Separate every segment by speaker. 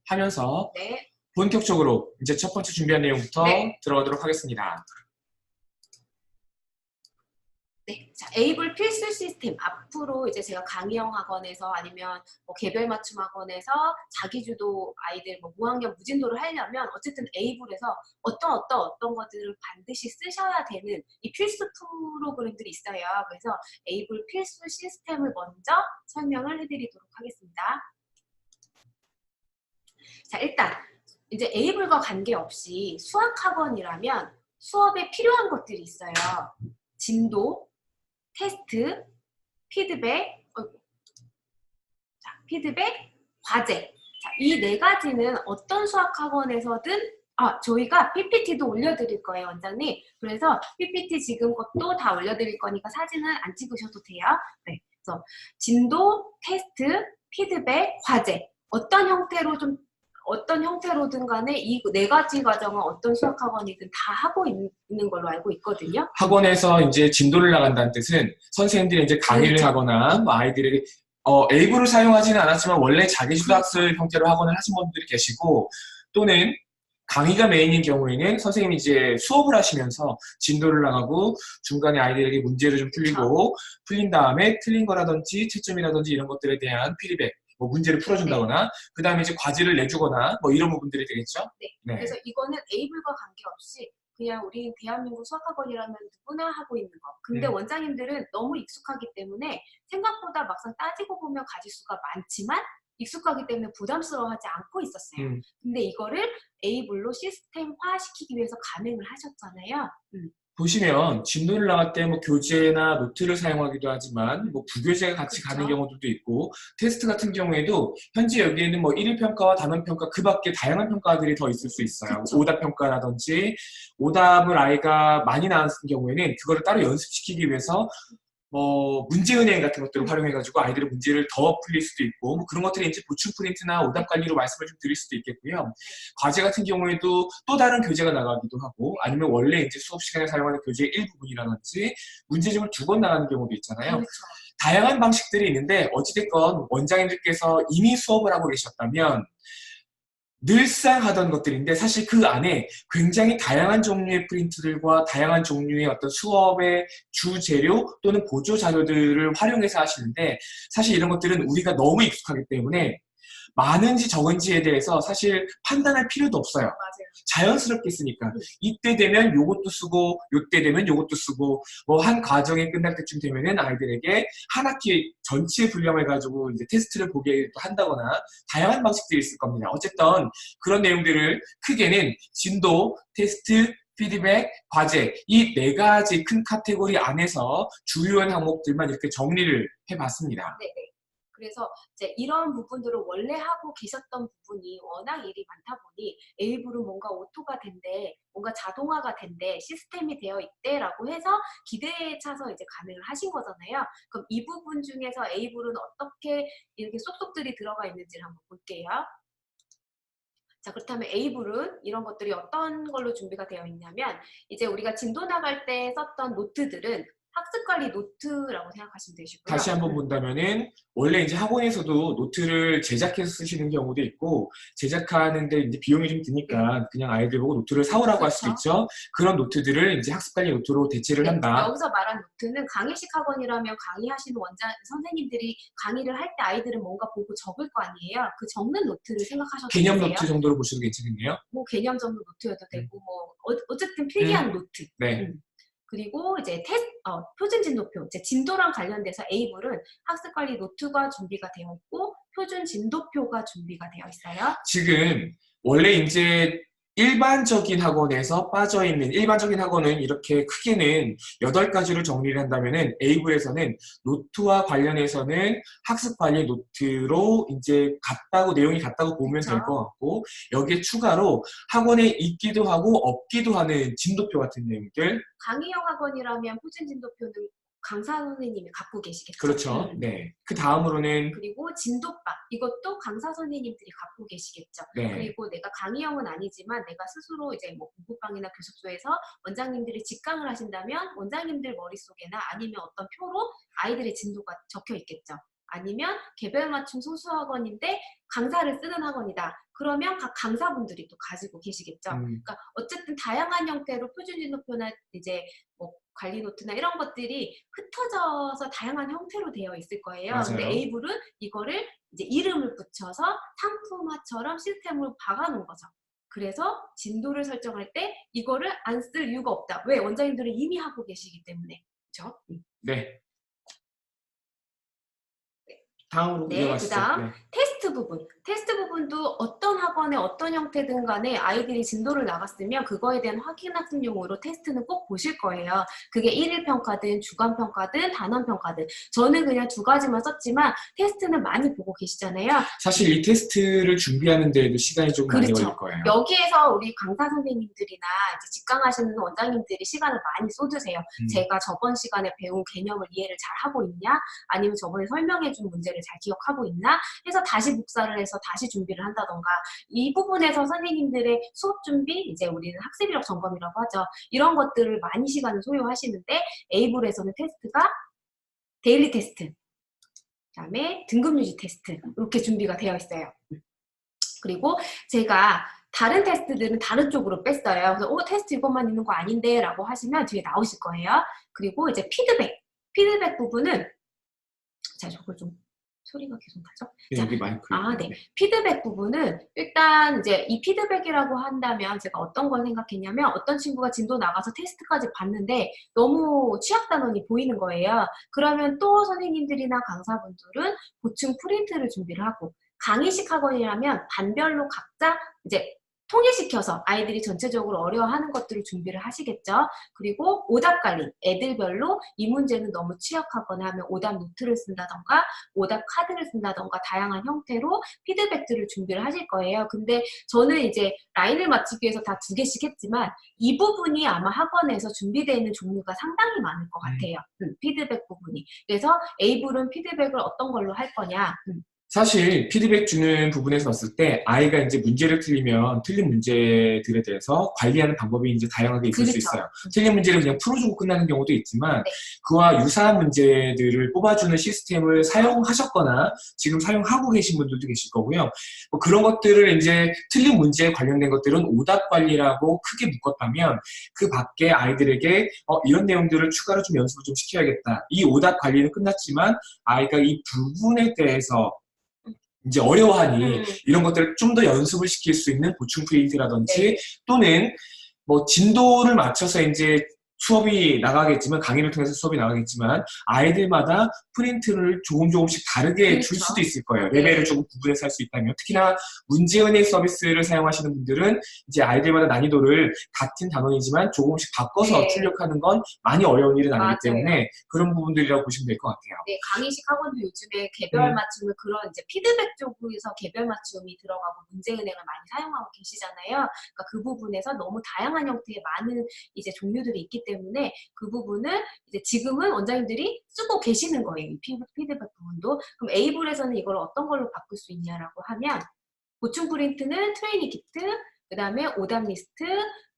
Speaker 1: 하면서
Speaker 2: 네.
Speaker 1: 본격적으로 이제 첫 번째 준비한 내용부터
Speaker 2: 네.
Speaker 1: 들어가도록 하겠습니다.
Speaker 2: 네, 자, 에이블 필수 시스템. 앞으로 이제 제가 강의형 학원에서 아니면 뭐 개별 맞춤 학원에서 자기주도 아이들 뭐 무학년 무진도를 하려면 어쨌든 에이블에서 어떤 것들을 반드시 쓰셔야 되는 이 필수 프로그램들이 있어요. 그래서 에이블 필수 시스템을 먼저 설명을 해드리도록 하겠습니다. 자, 일단 이제 에이블과 관계없이 수학 학원이라면 수업에 필요한 것들이 있어요. 진도, 테스트, 피드백, 과제. 이 네 가지는 어떤 수학 학원에서든 저희가 PPT도 올려드릴 거예요, 원장님. 그래서 PPT 지금 것도 다 올려드릴 거니까 사진은 안 찍으셔도 돼요. 네, 그래서 진도, 테스트, 피드백, 과제. 어떤 형태로든 간에 이 네 가지 과정은 어떤 수학 학원이든 다 하고 있는 걸로 알고 있거든요.
Speaker 1: 학원에서 이제 진도를 나간다는 뜻은 선생님들이 이제 강의를
Speaker 2: 그렇죠.
Speaker 1: 하거나 뭐 아이들에게 에이블을 사용하지는 않았지만 원래 자기주도 학습 형태로 학원을 하신 분들이 계시고, 또는 강의가 메인인 경우에는 선생님이 이제 수업을 하시면서 진도를 나가고 중간에 아이들에게 문제를 좀 풀리고 풀린 다음에 틀린 거라든지 채점이라든지 이런 것들에 대한 피드백, 뭐 문제를 풀어준다거나 그 다음에 이제 과제를 내주거나 뭐 이런 부분들이 되겠죠.
Speaker 2: 네.
Speaker 1: 네.
Speaker 2: 그래서 이거는 에이블과 관계없이 그냥 우리 대한민국 수학학원이라면 누구나 하고 있는 거. 근데 원장님들은 너무 익숙하기 때문에 생각보다 막상 따지고 보면 가지수가 많지만 익숙하기 때문에 부담스러워하지 않고 있었어요. 근데 이거를 에이블로 시스템화 시키기 위해서 가맹을 하셨잖아요.
Speaker 1: 보시면 진도를 나갈 때 뭐 교재나 노트를 사용하기도 하지만 뭐 부교재가 같이
Speaker 2: 그렇죠.
Speaker 1: 가는 경우들도 있고, 테스트 같은 경우에도 현재 여기에는 뭐 1일 평가와 단원 평가 그 밖에 다양한 평가들이 더 있을 수 있어요.
Speaker 2: 그쵸.
Speaker 1: 오답 평가라든지 오답을 아이가 많이 나왔을 경우에는 그거를 따로 연습시키기 위해서 문제은행 같은 것들을 활용해가지고 아이들의 문제를 더 풀릴 수도 있고, 뭐 그런 것들이 이제 보충 프린트나 오답 관리로 말씀을 좀 드릴 수도 있겠고요. 과제 같은 경우에도 또 다른 교재가 나가기도 하고, 아니면 원래 이제 수업 시간에 사용하는 교재의 일부분이라든지 문제집을 두 권 나가는 경우도 있잖아요.
Speaker 2: 그렇죠.
Speaker 1: 다양한 방식들이 있는데 어찌됐건 원장님들께서 이미 수업을 하고 계셨다면 늘상 하던 것들인데, 사실 그 안에 굉장히 다양한 종류의 프린트들과 다양한 종류의 어떤 수업의 주재료 또는 보조 자료들을 활용해서 하시는데, 사실 이런 것들은 우리가 너무 익숙하기 때문에 많은지 적은지에 대해서 사실 판단할 필요도 없어요.
Speaker 2: 맞아요.
Speaker 1: 자연스럽게 쓰니까. 이때 되면 요것도 쓰고 요때 되면 요것도 쓰고, 뭐 한 과정이 끝날 때쯤 되면은 아이들에게 한 학기 전체 분량해가지고 이제 테스트를 보게 한다거나 다양한 방식들이 있을 겁니다. 어쨌든 그런 내용들을 크게는 진도, 테스트, 피드백, 과제, 이 네 가지 큰 카테고리 안에서 주요한 항목들만 이렇게 정리를 해봤습니다.
Speaker 2: 네. 그래서 이제 이런 부분들을 원래 하고 계셨던 부분이 워낙 일이 많다 보니 에이블은 뭔가 오토가 된대, 뭔가 자동화가 된대, 시스템이 되어 있대라고 해서 기대에 차서 이제 가맹을 하신 거잖아요. 그럼 이 부분 중에서 에이블은 어떻게 이렇게 쏙쏙들이 들어가 있는지를 한번 볼게요. 자, 그렇다면 에이블은 이런 것들이 어떤 걸로 준비가 되어 있냐면, 이제 우리가 진도 나갈 때 썼던 노트들은 학습관리 노트라고 생각하시면 되시고요.
Speaker 1: 다시 한번 본다면은 원래 이제 학원에서도 노트를 제작해서 쓰시는 경우도 있고, 제작하는데 이제 비용이 좀 드니까 그냥 아이들 보고 노트를 사오라고 할 수도 있죠. 그런 노트들을 이제 학습관리 노트로 대체를 한다.
Speaker 2: 여기서 말한 노트는 강의식 학원이라면 강의하시는 선생님들이 강의를 할 때 아이들은 뭔가 보고 적을 거 아니에요. 그 적는 노트를 생각하셔도
Speaker 1: 개념
Speaker 2: 되세요.
Speaker 1: 노트 정도로 보셔도 괜찮겠네요.
Speaker 2: 뭐 개념 적는 노트여도 되고 어쨌든 필기한 노트.
Speaker 1: 네.
Speaker 2: 그리고 이제 표준 진도표, 이제 진도랑 관련돼서 에이블은 학습관리 노트가 준비가 되어 있고 표준 진도표가 준비가 되어 있어요.
Speaker 1: 지금 원래 이제 일반적인 학원에서 빠져있는, 일반적인 학원은 이렇게 크게는 8가지로 정리를 한다면은 에이블에서는 노트와 관련해서는 학습관리 노트로 이제 내용이 같다고 보면 될 것 같고, 여기에 추가로 학원에 있기도 하고 없기도 하는 진도표 같은 내용들.
Speaker 2: 강의형 학원이라면 표준 진도표는 강사 선생님이 갖고 계시겠죠.
Speaker 1: 그렇죠. 네. 그 다음으로는
Speaker 2: 그리고 진도방, 이것도 강사 선생님들이 갖고 계시겠죠.
Speaker 1: 네.
Speaker 2: 그리고 내가 강의형은 아니지만 내가 스스로 이제 뭐 공부방이나 교습소에서 원장님들이 직강을 하신다면 원장님들 머릿속에나 아니면 어떤 표로 아이들의 진도가 적혀 있겠죠. 아니면 개별 맞춤 소수 학원인데 강사를 쓰는 학원이다. 그러면 각 강사분들이 또 가지고 계시겠죠. 그러니까 어쨌든 다양한 형태로 표준 진도표나 이제 뭐 관리 노트나 이런 것들이 흩어져서 다양한 형태로 되어 있을 거예요. 근데
Speaker 1: 맞아요.
Speaker 2: 에이블은 이거를 이제 이름을 붙여서 상품화처럼 시스템으로 박아놓은 거죠. 그래서 진도를 설정할 때 이거를 안 쓸 이유가 없다. 왜? 원장님들은 이미 하고 계시기 때문에. 그렇죠?
Speaker 1: 네. 다음으로
Speaker 2: 네, 그
Speaker 1: 이어가시죠.
Speaker 2: 다음
Speaker 1: 네.
Speaker 2: 테스트 부분. 테스트 부분도 어떤 학원에 어떤 형태든 간에 아이들이 진도를 나갔으면 그거에 대한 확인 학습용으로 테스트는 꼭 보실 거예요. 그게 1일 평가든 주간 평가든 단원 평가든. 저는 그냥 두 가지만 썼지만 테스트는 많이 보고 계시잖아요.
Speaker 1: 사실 이 테스트를 준비하는 데에도 시간이 좀 많이 걸릴
Speaker 2: 그렇죠.
Speaker 1: 거예요.
Speaker 2: 여기에서 우리 강사 선생님들이나 이제 직강하시는 원장님들이 시간을 많이 쏟으세요. 제가 저번 시간에 배운 개념을 이해를 잘 하고 있냐? 아니면 저번에 설명해준 문제를 잘 기억하고 있나? 해서 다시 복사를 해서 다시 준비를 한다던가 이 부분에서 선생님들의 수업 준비, 이제 우리는 학습이력 점검이라고 하죠. 이런 것들을 많이 시간을 소요하시는데 에이블에서는 테스트가 데일리 테스트, 그다음에 등급 유지 테스트 이렇게 준비가 되어 있어요. 그리고 제가 다른 테스트들은 다른 쪽으로 뺐어요. 그래서 테스트 이것만 있는 거 아닌데 라고 하시면 뒤에 나오실 거예요. 그리고 이제 피드백 부분은 자, 저걸 좀 소리가 계속 나죠?
Speaker 1: 네,
Speaker 2: 자,
Speaker 1: 여기 마이크.
Speaker 2: 네. 피드백 부분은 일단 이제 이 피드백이라고 한다면 제가 어떤 걸 생각했냐면 어떤 친구가 진도 나가서 테스트까지 봤는데 너무 취약 단원이 보이는 거예요. 그러면 또 선생님들이나 강사분들은 보충 프린트를 준비를 하고 강의식 학원이라면 반별로 각자 이제 통일시켜서 아이들이 전체적으로 어려워하는 것들을 준비를 하시겠죠. 그리고 오답 관리, 애들별로 이 문제는 너무 취약하거나 하면 오답 노트를 쓴다던가 오답 카드를 쓴다던가 다양한 형태로 피드백들을 준비를 하실 거예요. 근데 저는 이제 라인을 맞추기 위해서 다 2개씩 했지만 이 부분이 아마 학원에서 준비되어 있는 종류가 상당히 많을 것 같아요. 피드백 부분이. 그래서 에이블은 피드백을 어떤 걸로 할 거냐.
Speaker 1: 사실 피드백 주는 부분에서 봤을 때 아이가 이제 문제를 틀리면 틀린 문제들에 대해서 관리하는 방법이 이제 다양하게 있을 수
Speaker 2: 그렇죠.
Speaker 1: 있어요. 틀린 문제를 그냥 풀어주고 끝나는 경우도 있지만
Speaker 2: 네.
Speaker 1: 그와 유사한 문제들을 뽑아주는 시스템을 사용하셨거나 지금 사용하고 계신 분들도 계실 거고요. 뭐 그런 것들을 이제 틀린 문제에 관련된 것들은 오답 관리라고 크게 묶었다면 그 밖에 아이들에게 이런 내용들을 추가로 좀 연습을 좀 시켜야겠다. 이 오답 관리는 끝났지만 아이가 이 부분에 대해서 이제 어려워하니 이런 것들을 좀 더 연습을 시킬 수 있는 보충 프린트라든지
Speaker 2: 네.
Speaker 1: 또는 뭐 진도를 맞춰서 이제 수업이 나가겠지만 강의를 통해서 수업이 나가겠지만 아이들마다 프린트를 조금씩 다르게
Speaker 2: 그렇죠.
Speaker 1: 줄 수도 있을 거예요.
Speaker 2: 네.
Speaker 1: 레벨을 조금 구분해서 할 수 있다면 특히나 문제은행 서비스를 사용하시는 분들은 이제 아이들마다 난이도를 같은 단원이지만 조금씩 바꿔서
Speaker 2: 네.
Speaker 1: 출력하는 건 많이 어려운 일은 아니기
Speaker 2: 맞아요.
Speaker 1: 때문에 그런 부분들이라고 보시면 될 것 같아요.
Speaker 2: 네, 강의식 학원도 요즘에 개별 맞춤을 그런 이제 피드백 쪽에서 개별 맞춤이 들어가고 문제은행을 많이 사용하고 계시잖아요. 그러니까 그 부분에서 너무 다양한 형태의 많은 이제 종류들이 있기 때문에 그 부분은 이제 지금은 원장님들이 쓰고 계시는 거예요. 이 피드백 부분도. 그럼 에이블에서는 이걸 어떤 걸로 바꿀 수 있냐라고 하면 보충 프린트는 트레이닝 키트, 그 다음에 오답 리스트,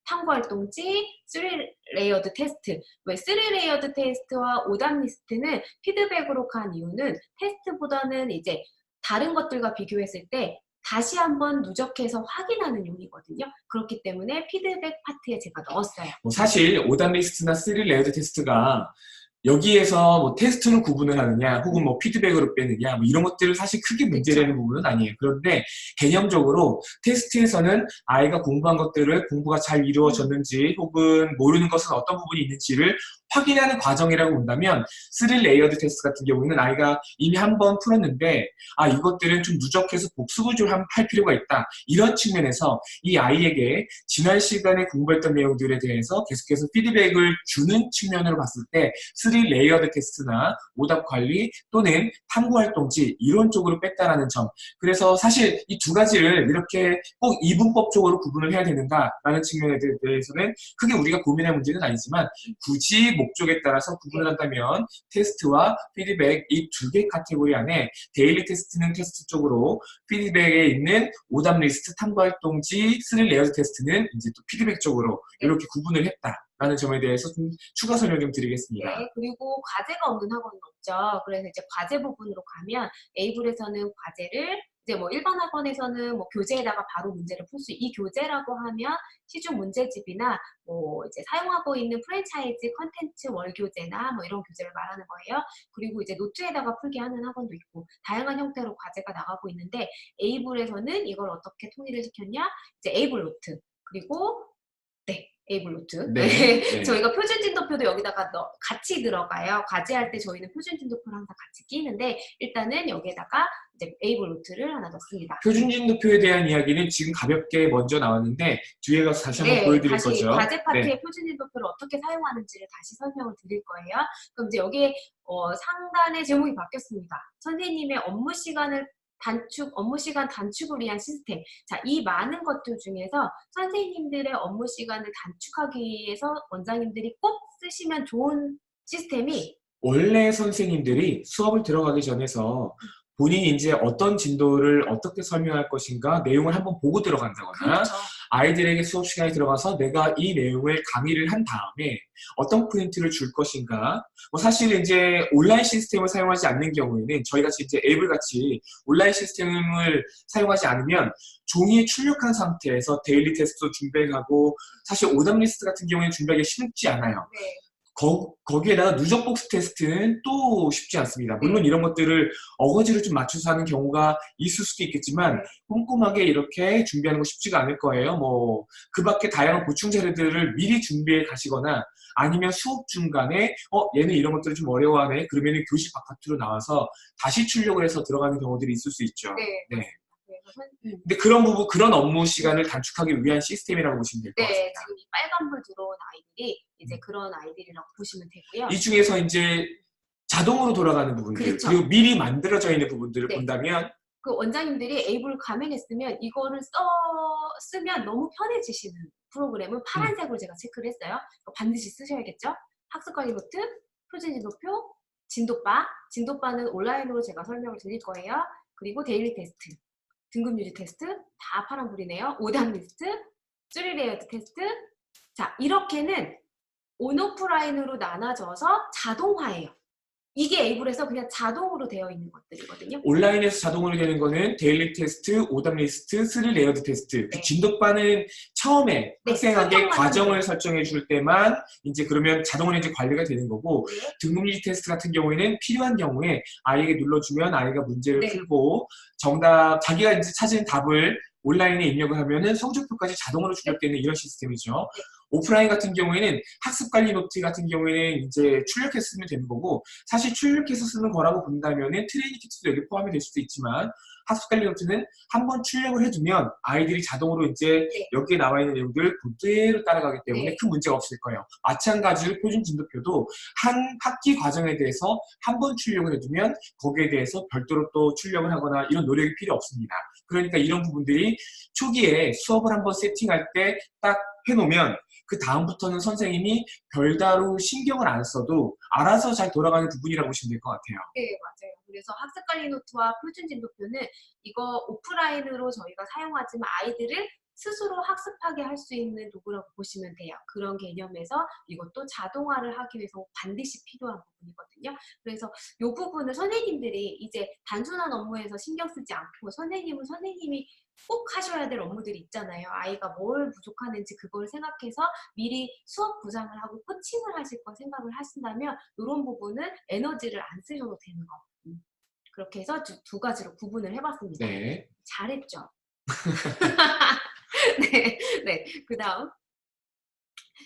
Speaker 2: 탐구활동지, 3레이어드 테스트. 왜 3레이어드 테스트와 오답 리스트는 피드백으로 간 이유는 테스트보다는 이제 다른 것들과 비교했을 때 다시 한번 누적해서 확인하는 용이거든요. 그렇기 때문에 피드백 파트에 제가 넣었어요.
Speaker 1: 뭐 사실 오답 리스트나 3레이어드 테스트가 여기에서 뭐 테스트로 구분을 하느냐 혹은 뭐 피드백으로 빼느냐 뭐 이런 것들을 사실 크게 문제되는 부분은 아니에요. 그런데 개념적으로 테스트에서는 아이가 공부한 것들을 공부가 잘 이루어졌는지 혹은 모르는 것은 어떤 부분이 있는지를 확인하는 과정이라고 본다면 3레이어드 테스트 같은 경우에는 아이가 이미 한 번 풀었는데 이것들은 좀 누적해서 복습을 좀 할 필요가 있다. 이런 측면에서 이 아이에게 지난 시간에 공부했던 내용들에 대해서 계속해서 피드백을 주는 측면으로 봤을 때 3레이어드 테스트나 오답 관리 또는 탐구활동지 이런 쪽으로 뺐다라는 점. 그래서 사실 이 두 가지를 이렇게 꼭 이분법적으로 구분을 해야 되는가라는 측면에 대해서는 크게 우리가 고민할 문제는 아니지만 굳이 목적에 따라서 구분을 한다면 테스트와 피드백 이 두 개 카테고리 안에 데일리 테스트는 테스트 쪽으로 피드백에 있는 오답 리스트 탐구활동지 3레이어드 테스트는 이제 또 피드백 쪽으로 이렇게 구분을 했다. 라는 점에 대해서 좀 추가 설명 좀 드리겠습니다.
Speaker 2: 네, 그리고 과제가 없는 학원은 없죠. 그래서 이제 과제 부분으로 가면 A블에서는 과제를 이제 뭐 일반 학원에서는 뭐 교재에다가 바로 문제를 풀 수, 이 교재라고 하면 시중 문제집이나 뭐 이제 사용하고 있는 프랜차이즈 컨텐츠 월교재나 뭐 이런 교재를 말하는 거예요. 그리고 이제 노트에다가 풀게 하는 학원도 있고 다양한 형태로 과제가 나가고 있는데 A블에서는 이걸 어떻게 통일을 시켰냐? 이제 A블 노트 그리고 네, 에이블 노트.
Speaker 1: 네. 네.
Speaker 2: 저희가 표준 진도표도 여기다가 같이 들어가요. 과제할 때 저희는 표준 진도표를 항상 같이 끼는데 일단은 여기에다가 이제 에이블 노트를 하나 넣습니다.
Speaker 1: 표준 진도표에 대한 이야기는 지금 가볍게 먼저 나왔는데 뒤에 가서 다시 한번 보여드릴
Speaker 2: 다시
Speaker 1: 거죠.
Speaker 2: 과제 파트의
Speaker 1: 네.
Speaker 2: 표준 진도표를 어떻게 사용하는지를 다시 설명을 드릴 거예요. 그럼 이제 여기에 상단의 제목이 바뀌었습니다. 선생님의 업무 시간 단축을 위한 시스템. 자, 이 많은 것들 중에서 선생님들의 업무 시간을 단축하기 위해서 원장님들이 꼭 쓰시면 좋은 시스템이
Speaker 1: 원래 선생님들이 수업을 들어가기 전에서 본인이 이제 어떤 진도를 어떻게 설명할 것인가 내용을 한번 보고 들어간다거나
Speaker 2: 그렇죠.
Speaker 1: 아이들에게 수업 시간에 들어가서 내가 이 내용을 강의를 한 다음에 어떤 프린트를 줄 것인가 뭐 사실 이제 온라인 시스템을 사용하지 않는 경우에는 저희같이 이제 앱을 같이 온라인 시스템을 사용하지 않으면 종이에 출력한 상태에서 데일리 테스트도 준비하고 사실 오답 리스트 같은 경우에는 준비하기 쉽지 않아요.
Speaker 2: 네.
Speaker 1: 거기에다가 누적 복수 테스트는 또 쉽지 않습니다. 물론 이런 것들을 어거지로 좀 맞춰서 하는 경우가 있을 수도 있겠지만 꼼꼼하게 이렇게 준비하는 거 쉽지가 않을 거예요. 뭐 그 밖에 다양한 보충 자료들을 미리 준비해 가시거나 아니면 수업 중간에 얘는 이런 것들을 좀 어려워하네. 그러면 교실 바깥으로 나와서 다시 출력을 해서 들어가는 경우들이 있을 수 있죠.
Speaker 2: 네.
Speaker 1: 근데 그런 업무 시간을 단축하기 위한 시스템이라고 보시면 될 것 같습니다.
Speaker 2: 네, 지금 이 빨간불 들어온 아이들이 이제 그런 아이들이라고 보시면 되고요.
Speaker 1: 이 중에서 이제 자동으로 돌아가는 부분들
Speaker 2: 그렇죠.
Speaker 1: 그리고 미리 만들어져 있는 부분들을
Speaker 2: 네.
Speaker 1: 본다면
Speaker 2: 그 원장님들이 에이블 가맹했으면 이거를 쓰면 너무 편해지시는 프로그램은 파란색으로 제가 체크를 했어요. 반드시 쓰셔야겠죠. 학습관리 노트, 표준 진도표, 진도바는 온라인으로 제가 설명을 드릴 거예요. 그리고 데일리 테스트, 등급 유지 테스트 다 파란불이네요. 오답 리스트, 3레이어드 테스트. 자, 이렇게는 온오프라인으로 나눠져서 자동화예요. 이게 에이블에서 그냥 자동으로 되어 있는 것들이거든요.
Speaker 1: 온라인에서 자동으로 되는 거는 데일리 테스트, 오답 리스트, 3레이어드 테스트.
Speaker 2: 네.
Speaker 1: 진도바는 처음에 학생에게
Speaker 2: 설정만
Speaker 1: 과정을 설정해 줄 때만 이제 그러면 자동으로 이제 관리가 되는 거고
Speaker 2: 네.
Speaker 1: 등급 유지 테스트 같은 경우에는 필요한 경우에 아이에게 눌러주면 아이가 문제를
Speaker 2: 네.
Speaker 1: 풀고 정답 자기가 이제 찾은 답을 온라인에 입력을 하면은 성적표까지 자동으로 출력되는 이런 시스템이죠.
Speaker 2: 네.
Speaker 1: 오프라인 같은 경우에는 학습관리 노트 같은 경우에는 이제 출력해서 쓰면 되는 거고 사실 출력해서 쓰는 거라고 본다면은 트레이닝 키트도 여기 포함이 될 수도 있지만 학습관리 노트는 한번 출력을 해두면 아이들이 자동으로 이제
Speaker 2: 네.
Speaker 1: 여기에 나와 있는 내용들을 그대로 따라가기 때문에
Speaker 2: 네.
Speaker 1: 큰 문제가 없을 거예요. 마찬가지로 표준 진도표도 한 학기 과정에 대해서 한 번 출력을 해두면 거기에 대해서 별도로 또 출력을 하거나 이런 노력이 필요 없습니다. 그러니까 이런 부분들이 초기에 수업을 한번 세팅할 때 딱 해놓으면 그 다음부터는 선생님이 별다로 신경을 안 써도 알아서 잘 돌아가는 부분이라고 보시면 될 것 같아요.
Speaker 2: 네, 맞아요. 그래서 학습관리 노트와 표준 진도표는 이거 오프라인으로 저희가 사용하지만 아이들을 스스로 학습하게 할 수 있는 도구라고 보시면 돼요. 그런 개념에서 이것도 자동화를 하기 위해서 반드시 필요한 부분이거든요. 그래서 이 부분을 선생님들이 이제 단순한 업무에서 신경 쓰지 않고 선생님이 꼭 하셔야 될 업무들이 있잖아요. 아이가 뭘 부족하는지 그걸 생각해서 미리 수업 구상을 하고 코칭을 하실 거 생각을 하신다면 이런 부분은 에너지를 안 쓰셔도 되는 거. 그렇게 해서 두 가지로 구분을 해봤습니다.
Speaker 1: 네.
Speaker 2: 잘했죠? 네. 그 다음.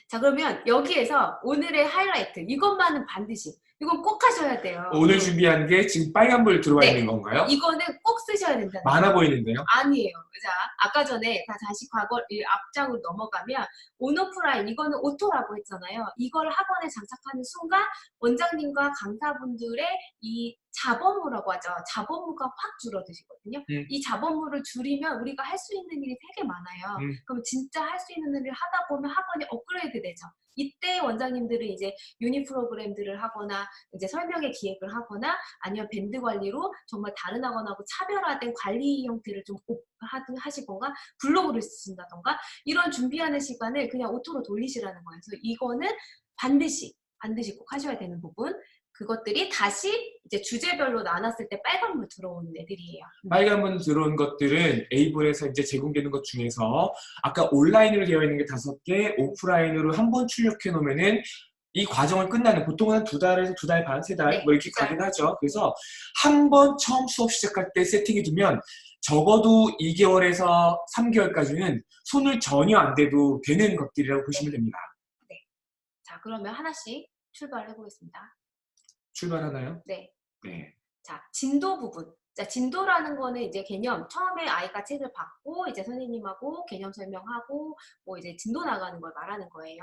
Speaker 2: 자, 그러면 여기에서 오늘의 하이라이트. 이것만은 반드시. 이건 꼭 하셔야 돼요.
Speaker 1: 오늘 준비한 게 지금 빨간불 들어와
Speaker 2: 네.
Speaker 1: 있는 건가요?
Speaker 2: 이거는 꼭 쓰셔야 된다는
Speaker 1: 많아 보이는데요?
Speaker 2: 아니에요. 자, 아까 전에 다시 이 앞장으로 넘어가면 온오프라인 이거는 오토라고 했잖아요. 이걸 학원에 장착하는 순간 원장님과 강사분들의 이 자본무라고 하죠. 자본무가 확 줄어드시거든요. 이 자본무를 줄이면 우리가 할 수 있는 일이 되게 많아요. 그럼 진짜 할 수 있는 일을 하다 보면 학원이 업그레이드 되죠. 이때 원장님들은 이제 유니 프로그램들을 하거나 이제 설명회 기획을 하거나 아니면 밴드 관리로 정말 다른 학원하고 차별화된 관리 형태를 좀 하시거나 블로그를 쓰신다던가 이런 준비하는 시간을 그냥 오토로 돌리시라는 거예요. 그래서 이거는 반드시 꼭 하셔야 되는 부분. 그것들이 다시 이제 주제별로 나눴을 때 빨간불 들어오는 애들이에요.
Speaker 1: 빨간불 들어온 것들은 에이블에서 이제 제공되는 것 중에서 아까 온라인으로 되어 있는 게 5개, 오프라인으로 한 번 출력해 놓으면은 이 과정을 끝나는 보통은 한 2달에서 2달 반, 3달
Speaker 2: 네,
Speaker 1: 뭐 이렇게 가긴 하죠. 그래서 한 번 처음 수업 시작할 때 세팅해 두면 적어도 2개월에서 3개월까지는 손을 전혀 안 대도 되는 것들이라고 보시면 됩니다.
Speaker 2: 네. 자, 그러면 하나씩 출발해 보겠습니다.
Speaker 1: 출발하나요?
Speaker 2: 네.
Speaker 1: 네.
Speaker 2: 자, 진도 부분. 자, 진도라는 거는 이제 개념, 처음에 아이가 책을 받고, 이제 선생님하고 개념 설명하고, 뭐 이제 진도 나가는 걸 말하는 거예요.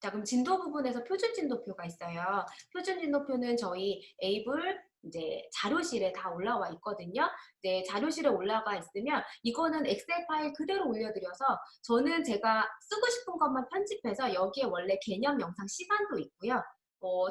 Speaker 2: 자, 그럼 진도 부분에서 표준 진도표가 있어요. 표준 진도표는 저희 에이블 이제 자료실에 다 올라와 있거든요. 이제 자료실에 올라가 있으면 이거는 엑셀 파일 그대로 올려드려서 저는 제가 쓰고 싶은 것만 편집해서 여기에 원래 개념 영상 시간도 있고요.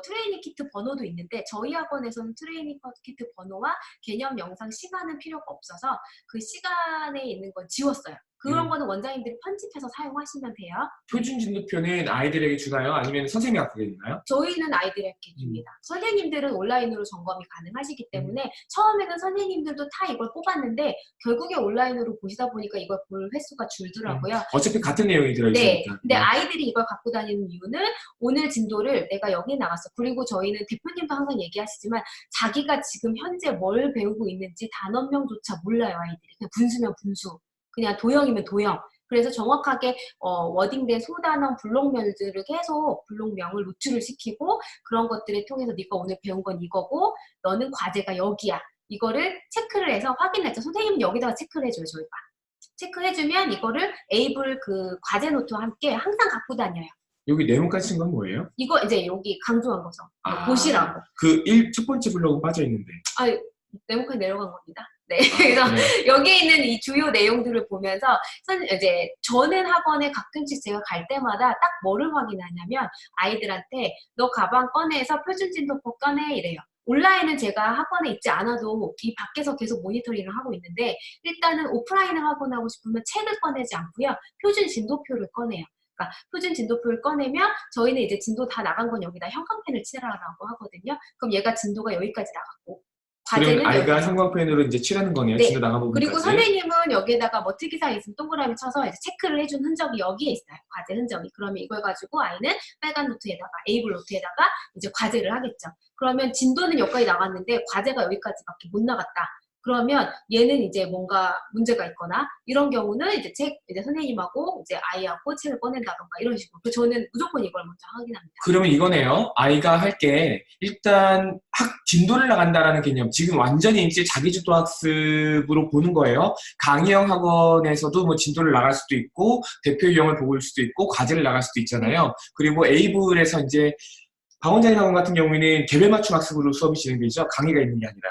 Speaker 2: 트레이닝 키트 번호도 있는데 저희 학원에서는 트레이닝 키트 번호와 개념 영상 시간은 필요가 없어서 그 시간에 있는 건 지웠어요. 그런 거는 원장님들이 편집해서 사용하시면 돼요.
Speaker 1: 표준 진도표는 아이들에게 주나요? 아니면 선생님이 갖고 계시나요?
Speaker 2: 저희는 아이들에게 줍니다. 선생님들은 온라인으로 점검이 가능하시기 때문에 처음에는 선생님들도 다 이걸 뽑았는데 결국에 온라인으로 보시다 보니까 이걸 볼 횟수가 줄더라고요.
Speaker 1: 어차피 같은 내용이 들어있으니까.
Speaker 2: 네. 근데 아이들이 이걸 갖고 다니는 이유는 오늘 진도를 내가 여기 나갔어. 그리고 저희는 대표님도 항상 얘기하시지만 자기가 지금 현재 뭘 배우고 있는지 단원명조차 몰라요, 아이들이. 그냥 분수면 분수. 그냥 도형이면 도형. 그래서 정확하게 워딩된 소단원 블록명들을 계속 블록명을 노출을 시키고 그런 것들을 통해서 네가 오늘 배운 건 이거고 너는 과제가 여기야. 이거를 체크를 해서 확인했죠. 선생님은 여기다가 체크를 해줘요, 저희가. 체크해주면 이거를 에이블 그 과제 노트와 함께 항상 갖고 다녀요.
Speaker 1: 여기 네모까지 쓴 건 뭐예요?
Speaker 2: 이거 이제 여기 강조한 거죠. 보시라고.
Speaker 1: 첫 번째 블록은 빠져있는데.
Speaker 2: 네모까지 내려간 겁니다. 네. 그래서
Speaker 1: 네.
Speaker 2: 여기에 있는 이 주요 내용들을 보면서 이제 저는 학원에 가끔씩 제가 갈 때마다 딱 뭐를 확인하냐면 아이들한테 너 가방 꺼내서 표준 진도표 꺼내 이래요. 온라인은 제가 학원에 있지 않아도 이 밖에서 계속 모니터링을 하고 있는데 일단은 오프라인을 확인하고 싶으면 책을 꺼내지 않고요. 표준 진도표를 꺼내요. 그러니까 표준 진도표를 꺼내면 저희는 이제 진도 다 나간 건 여기다 형광펜을 칠하라고 하거든요. 그럼 얘가 진도가 여기까지 나갔고
Speaker 1: 그럼 아이가 형광펜으로 이제 칠하는 거네요.
Speaker 2: 네.
Speaker 1: 진도 나간 부분까지.
Speaker 2: 그리고 선생님은 여기에다가 뭐 특이사항 있으면 동그라미 쳐서 이제 체크를 해준 흔적이 여기에 있어요. 과제 흔적이. 그러면 이걸 가지고 아이는 빨간 노트에다가 에이블 노트에다가 이제 과제를 하겠죠. 그러면 진도는 여기까지 나갔는데 과제가 여기까지밖에 못 나갔다. 그러면 얘는 이제 뭔가 문제가 있거나 이런 경우는 이제 이제 선생님하고 이제 아이하고 책을 꺼낸다던가 이런 식으로. 그래서 저는 무조건 이걸 먼저 확인합니다.
Speaker 1: 그러면 이거네요. 아이가 할 게 일단 진도를 나간다라는 개념. 지금 완전히 이제 자기주도 학습으로 보는 거예요. 강의형 학원에서도 뭐 진도를 나갈 수도 있고 대표 유형을 보고 올 수도 있고 과제를 나갈 수도 있잖아요. 그리고 에이블에서 이제 박 원장님 학원 같은 경우에는 개별 맞춤 학습으로 수업이 진행되죠. 강의가 있는 게 아니라.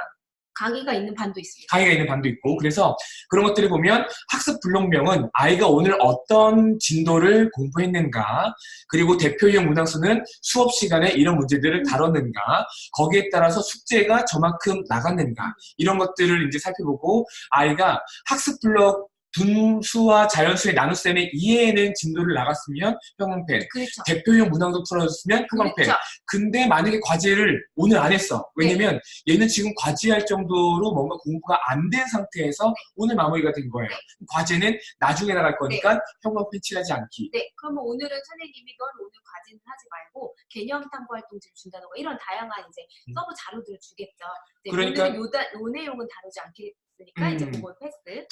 Speaker 2: 강의가 있는 반도 있습니다.
Speaker 1: 강의가 있는 반도 있고. 그래서 그런 것들을 보면 학습 블록명은 아이가 오늘 어떤 진도를 공부했는가, 그리고 대표 유형 문항수는 수업 시간에 이런 문제들을 다뤘는가, 거기에 따라서 숙제가 저만큼 나갔는가, 이런 것들을 이제 살펴보고 아이가 학습 블록 분수와 자연수의 나눗셈의 이해에는 진도를 나갔으면 형광펜,
Speaker 2: 그렇죠.
Speaker 1: 대표용 문항도 풀어줬으면 형광펜.
Speaker 2: 그렇죠.
Speaker 1: 근데 만약에 과제를 오늘 안 했어. 왜냐면 얘는 지금 과제할 정도로 뭔가 공부가 안 된 상태에서 오늘 마무리가 된 거예요. 과제는 나중에 나갈 거니까 형광펜 칠하지 않기.
Speaker 2: 네, 그러면 오늘은 선생님이 넌 오늘 과제는 하지 말고 개념 탐구 활동지를 준다던가 이런 다양한 이제 서브 자료들을 주겠죠.
Speaker 1: 그러니까
Speaker 2: 오늘은 요 내용은 다루지 않겠으니까 이제 그걸 패스.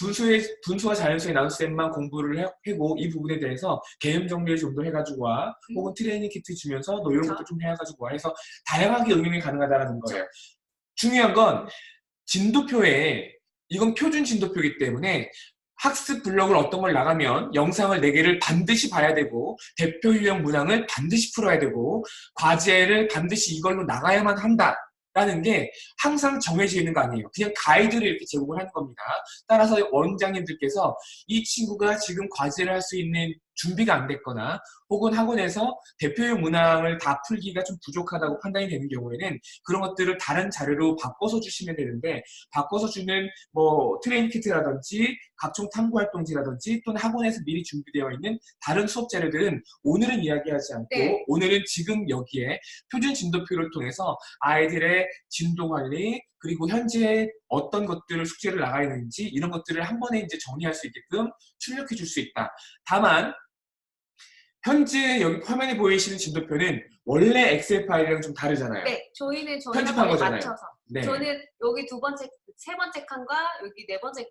Speaker 1: 분수와 자연수의 나눗셈만 공부를 하고 이 부분에 대해서 개념 정리를 좀 더 해가지고 와. 혹은 트레이닝 키트 주면서 너 이런 것도 좀 해가지고 와 해서 다양하게 응용이 가능하다는 거예요. 중요한 건 진도표에 이건 표준 진도표이기 때문에 학습 블록을 어떤 걸 나가면 영상을 4개를 반드시 봐야 되고 대표 유형 문항을 반드시 풀어야 되고 과제를 반드시 이걸로 나가야만 한다라는 게 항상 정해져 있는 거 아니에요. 그냥 가이드를 이렇게 제공을 하는 겁니다. 따라서 원장님들께서 이 친구가 지금 과제를 할 수 있는 준비가 안 됐거나 혹은 학원에서 대표용 문항을 다 풀기가 좀 부족하다고 판단이 되는 경우에는 그런 것들을 다른 자료로 바꿔서 주시면 되는데 바꿔서 주는 뭐 트레이닝 키트라든지 각종 탐구활동지라든지 또는 학원에서 미리 준비되어 있는 다른 수업 자료들은 오늘은 이야기하지 않고
Speaker 2: 네.
Speaker 1: 오늘은 지금 여기에 표준 진도표를 통해서 아이들의 진도 관리 그리고 현재 어떤 것들을 숙제를 나가야 되는지 이런 것들을 한 번에 이제 정리할 수 있게끔 출력해 줄 수 있다. 다만 현재 여기 화면에 보이시는 진도표는 원래 엑셀 파일이랑 좀 다르잖아요.
Speaker 2: 네, 저희는 저희
Speaker 1: 편집한
Speaker 2: 학원에
Speaker 1: 거잖아요.
Speaker 2: 맞춰서.
Speaker 1: 네.
Speaker 2: 저는 여기 2번째, 3번째 칸과 여기 4번째,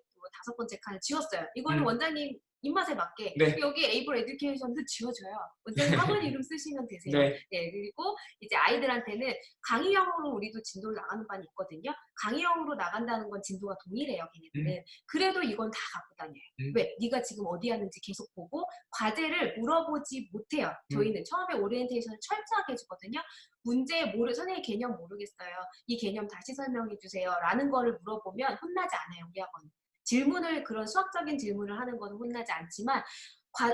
Speaker 2: 5번째 칸을 지웠어요. 이거는 원장님 입맛에 맞게.
Speaker 1: 네.
Speaker 2: 여기 에이블 에듀케이션도 지워져요. 원장님 학원 이름 쓰시면 되세요.
Speaker 1: 네.
Speaker 2: 네, 그리고 이제 아이들한테는 강의형으로 우리도 진도를 나가는 반이 있거든요. 강의형으로 나간다는 건 진도가 동일해요, 걔네들은. 그래도 이건 다 갖고 다녀요. 왜? 네가 지금 어디 하는지 계속 보고 과제를 물어보지 못해요. 저희는 처음에 오리엔테이션을 철저하게 해주거든요. 선생님 개념 모르겠어요. 이 개념 다시 설명해 주세요. 라는 거를 물어보면 혼나지 않아요, 우리 학원은. 그런 수학적인 질문을 하는 거는 혼나지 않지만,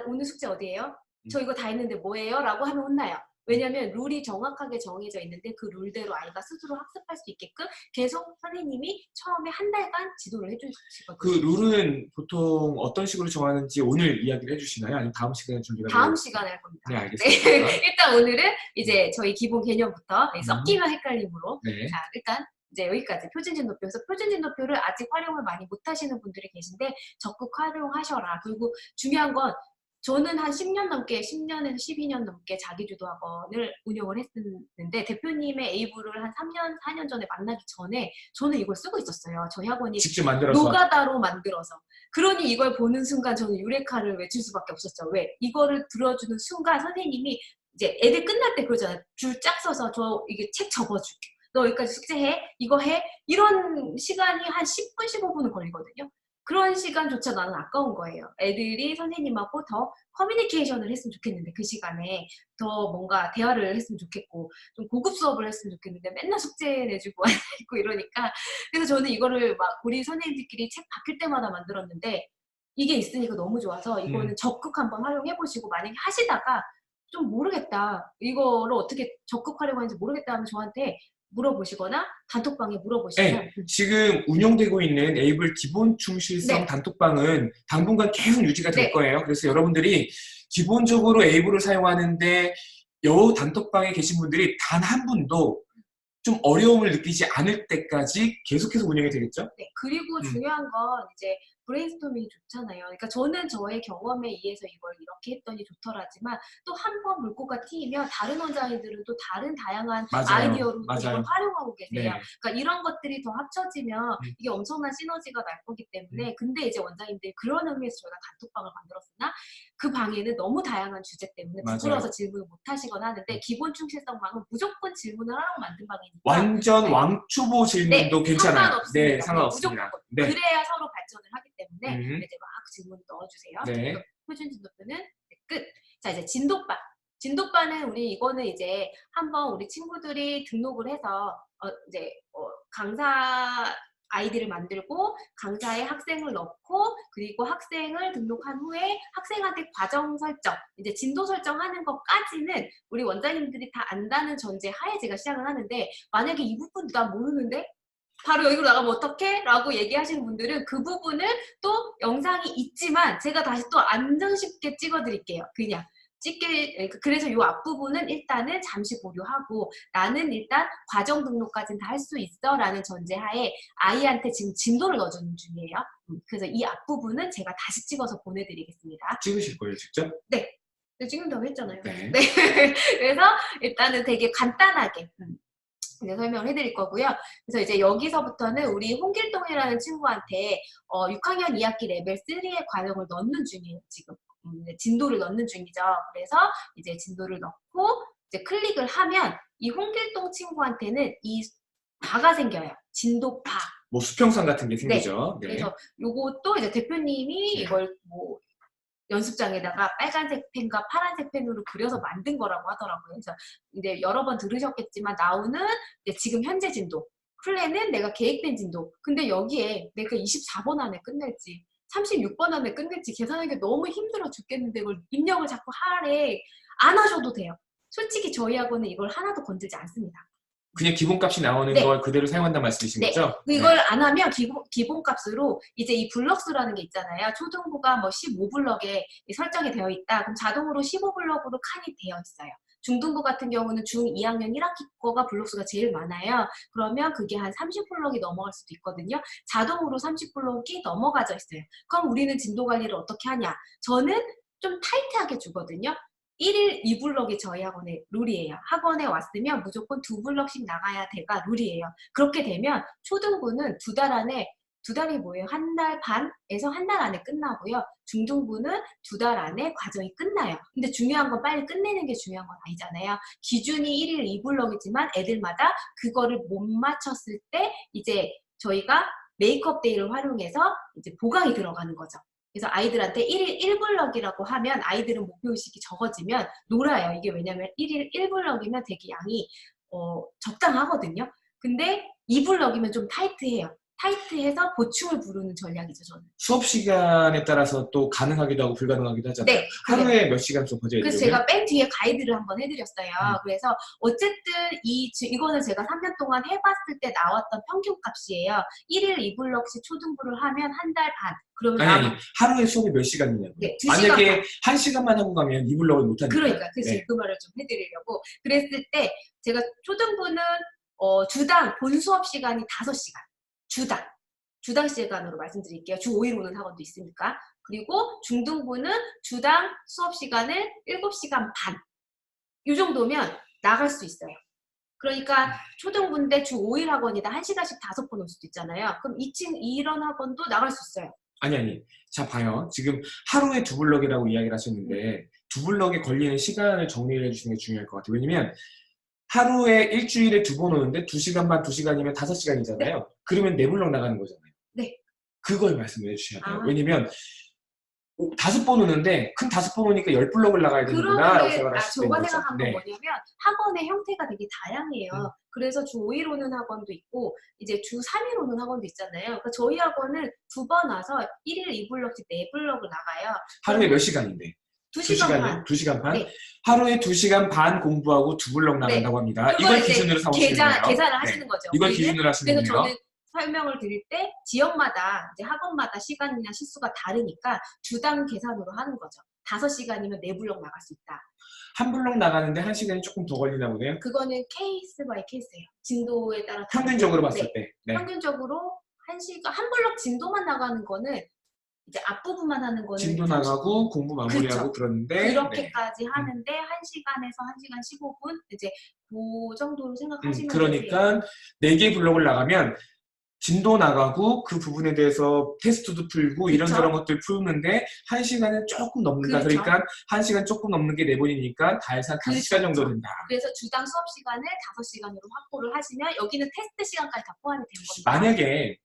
Speaker 2: 오늘 숙제 어디예요? 저 이거 다 했는데 뭐예요? 라고 하면 혼나요. 왜냐면 룰이 정확하게 정해져 있는데 그 룰대로 아이가 스스로 학습할 수 있게끔 계속 선생님이 처음에 한 달간 지도를 해주시거든요.
Speaker 1: 그 룰은 보통 어떤 식으로 정하는지 오늘 이야기를 해주시나요? 아니면 다음 시간에 준비가
Speaker 2: 다음 시간에 할 겁니다.
Speaker 1: 네, 알겠습니다.
Speaker 2: 네. 일단 오늘은 이제 저희 기본 개념부터 섞이면 헷갈림으로.
Speaker 1: 네.
Speaker 2: 자, 일단 이제 여기까지 표준진도표에서 표준진도표를 아직 활용을 많이 못하시는 분들이 계신데 적극 활용하셔라. 그리고 중요한 건 저는 한 10년 넘게, 10년에서 12년 넘게 자기주도 학원을 운영을 했었는데 대표님의 에이블을 한 3년, 4년 전에 만나기 전에 저는 이걸 쓰고 있었어요. 저희 학원이
Speaker 1: 직접 만들어서
Speaker 2: 노가다로 만들어서. 그러니 이걸 보는 순간 저는 유레카를 외칠 수밖에 없었죠. 왜? 이거를 들어주는 순간 선생님이 이제 애들 끝날 때 그러잖아요. 줄 쫙 서서 저 이게 책 접어줄게. 너 여기까지 숙제해? 이거 해? 이런 시간이 한 10분, 15분은 걸리거든요. 그런 시간조차 나는 아까운 거예요. 애들이 선생님하고 더 커뮤니케이션을 했으면 좋겠는데 그 시간에 더 뭔가 대화를 했으면 좋겠고 좀 고급 수업을 했으면 좋겠는데 맨날 숙제 내주고 있고 이러니까 그래서 저는 이거를 막 우리 선생님들끼리 책 바뀔 때마다 만들었는데 이게 있으니까 너무 좋아서 이거는 적극 한번 활용해보시고 만약에 하시다가 좀 모르겠다 이거를 어떻게 적극하려고 하는지 모르겠다 하면 저한테 물어보시거나 단톡방에 물어보시면
Speaker 1: 네, 지금 운영되고 있는 에이블 기본 충실성
Speaker 2: 네.
Speaker 1: 단톡방은 당분간 계속 유지가 될
Speaker 2: 네.
Speaker 1: 거예요. 그래서 여러분들이 기본적으로 에이블을 사용하는데 여 단톡방에 계신 분들이 단 한 분도 좀 어려움을 느끼지 않을 때까지 계속해서 운영이 되겠죠?
Speaker 2: 네, 그리고 중요한 건 이제 브레인스토밍이 좋잖아요. 그러니까 저는 저의 경험에 의해서 이걸 이렇게 했더니 좋더라지만 또 한 번 물꼬가 튀면 다른 원장님들은 또 다른 다양한
Speaker 1: 맞아요.
Speaker 2: 아이디어로 이걸 활용하고 계세요.
Speaker 1: 네.
Speaker 2: 그러니까 이런 것들이 더 합쳐지면 이게 엄청난 시너지가 날 거기 때문에 근데 이제 원장님들이 그런 의미에서 저희가 단톡방을 만들었으나 그 방에는 너무 다양한 주제 때문에 부끄러워서 질문을 못 하시거나 하는데 기본 충실성 방은 무조건 질문을 하라고 만든 방이니까
Speaker 1: 완전 왕초보 질문도 괜찮아요.
Speaker 2: 상관없습니다.
Speaker 1: 네, 상관없습니다.
Speaker 2: 무조건.
Speaker 1: 네.
Speaker 2: 그래야 서로 발전을 하기 때문에 이제 막 질문 넣어주세요.
Speaker 1: 네.
Speaker 2: 표준 진도표는 끝. 자, 이제 진도반. 진도반은 이거는 이제 한번 우리 친구들이 등록을 해서 이제 강사 아이디를 만들고 강사에 학생을 넣고 그리고 학생을 등록한 후에 학생한테 과정 설정, 이제 진도 설정하는 것까지는 우리 원장님들이 다 안다는 전제 하에 제가 시작을 하는데 만약에 이 부분 나 모르는데? 바로 여기로 나가면 어떡해? 라고 얘기하시는 분들은 그 부분을 또 영상이 있지만 제가 다시 또 안전 쉽게 찍어드릴게요. 그냥. 그래서 이 앞부분은 일단은 잠시 보류하고 나는 일단 과정 등록까지는 다 할 수 있어 라는 전제하에 아이한테 지금 진도를 넣어주는 중이에요. 그래서 이 앞부분은 제가 다시 찍어서 보내드리겠습니다.
Speaker 1: 찍으실 거예요, 직접?
Speaker 2: 네. 지금도 했잖아요.
Speaker 1: 네.
Speaker 2: 네. 그래서 일단은 되게 간단하게 이제 설명을 해드릴 거고요. 그래서 이제 여기서부터는 우리 홍길동이라는 친구한테 6학년 2학기 레벨 3의 과정을 넣는 중이에요, 지금. 진도를 넣는 중이죠. 그래서 이제 진도를 넣고 이제 클릭을 하면 이 홍길동 친구한테는 이 바가 생겨요. 진도 바.
Speaker 1: 뭐 수평선 같은 게
Speaker 2: 네.
Speaker 1: 생기죠. 네.
Speaker 2: 그래서 요것도 이제 대표님이
Speaker 1: 네.
Speaker 2: 이걸 뭐 연습장에다가 빨간색 펜과 파란색 펜으로 그려서 만든 거라고 하더라고요. 그래서 이제 여러 번 들으셨겠지만 나오는 이제 지금 현재 진도, 플랜은 내가 계획된 진도. 근데 여기에 내가 24번 안에 끝낼지 36번 안에 끝낼지 계산하기 너무 힘들어 죽겠는데 이걸 입력을 자꾸 하래. 안 하셔도 돼요. 솔직히 저희 학원은 이걸 하나도 건들지 않습니다.
Speaker 1: 그냥 기본값이 나오는
Speaker 2: 네.
Speaker 1: 걸 그대로 사용한다는 말씀이신
Speaker 2: 네.
Speaker 1: 거죠?
Speaker 2: 이걸 안 하면 기본값으로 이제 이 블럭수라는 게 있잖아요. 초등부가 뭐 15블럭에 설정이 되어 있다. 그럼 자동으로 15블럭으로 칸이 되어 있어요. 중등부 같은 경우는 중2학년 1학기 거가 블록수가 제일 많아요. 그러면 그게 한 30블럭이 넘어갈 수도 있거든요. 자동으로 30블럭이 넘어가져 있어요. 그럼 우리는 진도 관리를 어떻게 하냐? 저는 좀 타이트하게 주거든요. 1일 2블럭이 저희 학원의 룰이에요. 학원에 왔으면 무조건 2블럭씩 나가야 돼가 룰이에요. 그렇게 되면 초등부는 2달 안에, 2달이 뭐예요? 한 달 반에서 한 달 안에 끝나고요. 중등부는 2달 안에 과정이 끝나요. 근데 중요한 건 빨리 끝내는 게 중요한 건 아니잖아요. 기준이 1일 2블럭이지만 애들마다 그거를 못 맞췄을 때 이제 저희가 메이크업 데이를 활용해서 이제 보강이 들어가는 거죠. 그래서 아이들한테 1일 1블럭이라고 하면 아이들은 목표의식이 적어지면 놀아요. 이게 왜냐면 1일 1블럭이면 되게 양이 적당하거든요. 근데 2블럭이면 좀 타이트해요. 타이트해서 보충을 부르는 전략이죠, 저는.
Speaker 1: 수업 시간에 따라서 또 가능하기도 하고 불가능하기도 하잖아요.
Speaker 2: 네.
Speaker 1: 하루에 몇 시간 수업하죠?
Speaker 2: 그래서 제가 맨 뒤에 가이드를 한번 해드렸어요. 그래서 어쨌든 이거는 제가 3년 동안 해봤을 때 나왔던 평균값이에요. 1일 2블럭씩 초등부를 하면 한 달 반. 그러면
Speaker 1: 아니, 하루에 수업이 몇 시간이냐고요?
Speaker 2: 네, 2시간
Speaker 1: 만약에 1시간만 하고 가면 2블럭을 못 하니까.
Speaker 2: 그러니까 그래서 그 말을 좀 해드리려고 그랬을 때 제가 초등부는 주당 본 수업 시간이 5시간 주당 시간으로 말씀드릴게요. 주 5일 오는 학원도 있으니까. 그리고 중등부는 주당 수업 시간을 7시간 반. 이 정도면 나갈 수 있어요. 그러니까 초등부인데 주 5일 학원이다. 1시간씩 5번 올 수도 있잖아요. 그럼 이런 학원도 나갈 수 있어요.
Speaker 1: 아니. 자, 봐요. 지금 하루에 2블럭이라고 이야기를 하셨는데 2블럭에 걸리는 시간을 정리를 해주시는 게 중요할 것 같아요. 왜냐면 하루에 일주일에 2번 오는데 2시간 반, 2시간이면 5시간이잖아요.
Speaker 2: 네.
Speaker 1: 그러면 4블럭 나가는 거잖아요.
Speaker 2: 네.
Speaker 1: 그걸 말씀을 해주셔야 돼요.
Speaker 2: 아.
Speaker 1: 왜냐면 5번 오는데 큰 5번 오니까 10블럭을 나가야 되는구나 라고 생각을 하실 수 있는
Speaker 2: 저가
Speaker 1: 거죠.
Speaker 2: 생각한 건 뭐냐면 학원의 형태가 되게 다양해요. 그래서 주 5일 오는 학원도 있고 이제 주 3일 오는 학원도 있잖아요. 그러니까 저희 학원은 2번 와서 1일 2블럭씩 4블럭을 나가요.
Speaker 1: 하루에 몇 시간인데?
Speaker 2: 2시간 반.
Speaker 1: 2시간 반?
Speaker 2: 네.
Speaker 1: 하루에 2시간 반 공부하고 2블럭 나간다고 합니다. 이걸 기준으로 삼으시면 돼요.
Speaker 2: 계산을 하시는 거죠.
Speaker 1: 이걸 기준으로 하시면
Speaker 2: 그래서
Speaker 1: 돼요.
Speaker 2: 저는 설명을 드릴 때 지역마다 이제 학원마다 시간이나 시수가 다르니까 주당 계산으로 하는 거죠. 5시간이면 4블럭 나갈 수 있다.
Speaker 1: 한 블럭 나가는데 1시간이 조금 더 걸리나 보네요.
Speaker 2: 그거는 케이스 바이 케이스예요. 진도에 따라
Speaker 1: 평균적으로 봤을 때. 네.
Speaker 2: 평균적으로 한 블럭 진도만 나가는 거는 이제 앞부분만 하는 거는
Speaker 1: 진도 나가고 공부 마무리하고
Speaker 2: 그렇죠.
Speaker 1: 그러는데
Speaker 2: 그렇게까지 하는데 1시간에서 1시간 15분 이제 그 정도로 생각하시면
Speaker 1: 그러니까 4개 블럭을 나가면 진도 나가고 그 부분에 대해서 테스트도 풀고
Speaker 2: 그쵸?
Speaker 1: 이런저런 것들 푸는데 1시간은 조금 넘는다.
Speaker 2: 그렇죠.
Speaker 1: 그러니까 1시간 조금 넘는 게 4번이니까 다 해서 한 5시간 정도 된다.
Speaker 2: 그래서 주당 수업 시간을 5시간으로 확보를 하시면 여기는 테스트 시간까지 다 포함이 된 겁니다.
Speaker 1: 만약에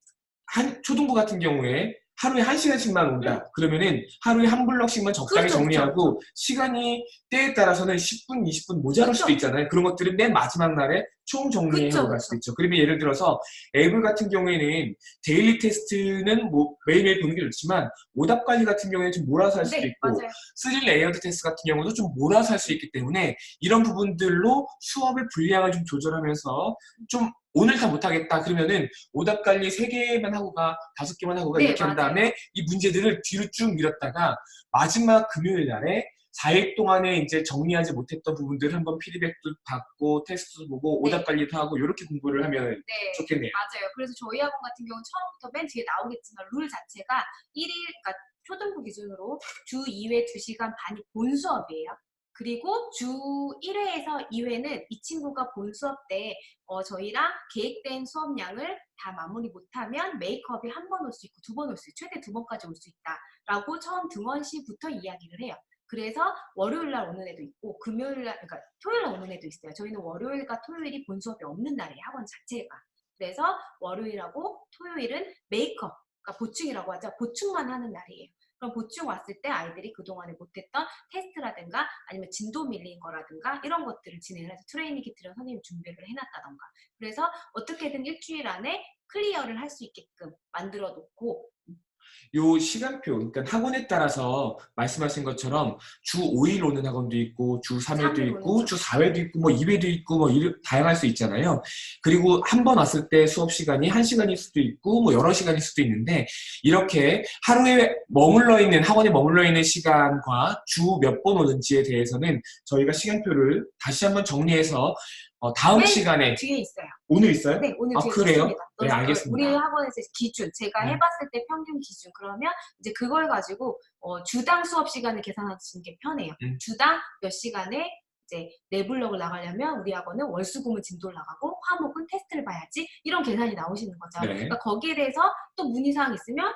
Speaker 1: 초등부 같은 경우에 하루에 1시간씩만 온다. 그러면은 하루에 한 블럭씩만 적당히
Speaker 2: 그렇죠,
Speaker 1: 정리하고 시간이 때에 따라서는 10분, 20분 모자랄 수도 있잖아요. 그런 것들은 맨 마지막 날에 총 정리하고 갈 수도 있죠. 그러면 예를 들어서 앱을 같은 경우에는 데일리 테스트는 뭐 매일매일 보는 게 좋지만 오답 관리 같은 경우에는 좀 몰아서 할 수도 있고
Speaker 2: 맞아요.
Speaker 1: 3 레이어드 테스트 같은 경우도 좀 몰아서 할 수 있기 때문에 이런 부분들로 수업의 분량을 좀 조절하면서 좀 오늘 다 못하겠다 그러면은 오답 관리 3개만 하고 가 5개만 하고 가 이렇게 한 다음에 이 문제들을 뒤로 쭉 밀었다가 마지막 금요일 날에 4일 동안에 이제 정리하지 못했던 부분들 한번 피드백도 받고 테스트도 보고 오답 관리도 하고 이렇게 공부를 하면 좋겠네요.
Speaker 2: 맞아요. 그래서 저희 학원 같은 경우는 처음부터 맨 뒤에 나오겠지만 룰 자체가 1일 그러니까 초등부 기준으로 주 2회 2시간 반이 본 수업이에요. 그리고 주 1회에서 2회는 이 친구가 본 수업 때 저희랑 계획된 수업량을 다 마무리 못하면 메이크업이 한 번 올 수 있고 2번 올 수 있고 최대 2번까지 올 수 있다라고 처음 등원 시부터 이야기를 해요. 그래서 월요일 날 오는 애도 있고 금요일 날 그러니까 토요일 날 오는 애도 있어요. 저희는 월요일과 토요일이 본 수업이 없는 날이에요. 학원 자체가. 그래서 월요일하고 토요일은 메이크업, 그러니까 보충이라고 하죠. 보충만 하는 날이에요. 그럼 보충 왔을 때 아이들이 그동안에 못했던 테스트라든가 아니면 진도 밀린 거라든가 이런 것들을 진행을 해서 트레이닝 키트를 선생님이 준비를 해놨다던가. 그래서 어떻게든 일주일 안에 클리어를 할 수 있게끔 만들어 놓고
Speaker 1: 요 시간표, 그러니까 학원에 따라서 말씀하신 것처럼 주 5일 오는 학원도 있고, 주 3회도
Speaker 2: 3일
Speaker 1: 있고,
Speaker 2: 오는
Speaker 1: 주 4회도 있고, 뭐 2회도 있고, 뭐 다양할 수 있잖아요. 그리고 한 번 왔을 때 수업 시간이 1시간일 수도 있고, 뭐 여러 시간일 수도 있는데, 이렇게 하루에 머물러 있는, 학원에 머물러 있는 시간과 주 몇 번 오는지에 대해서는 저희가 시간표를 다시 한번 정리해서 다음
Speaker 2: 맨
Speaker 1: 시간에
Speaker 2: 뒤에 있어요.
Speaker 1: 오늘 있어요?
Speaker 2: 네, 오늘
Speaker 1: 아,
Speaker 2: 뒤에
Speaker 1: 그래요?
Speaker 2: 있습니다.
Speaker 1: 네,
Speaker 2: 우리
Speaker 1: 알겠습니다.
Speaker 2: 학원에서 기준, 제가
Speaker 1: 네.
Speaker 2: 해봤을 때 평균 기준, 그러면 이제 그걸 가지고 주당 수업 시간을 계산하시는 게 편해요. 주당 몇 시간에 이제 네 블럭을 나가려면 우리 학원은 월수금은 진도를 나가고 화목은 테스트를 봐야지, 이런 계산이 나오시는 거죠.
Speaker 1: 네.
Speaker 2: 그러니까 거기에 대해서 또 문의사항 있으면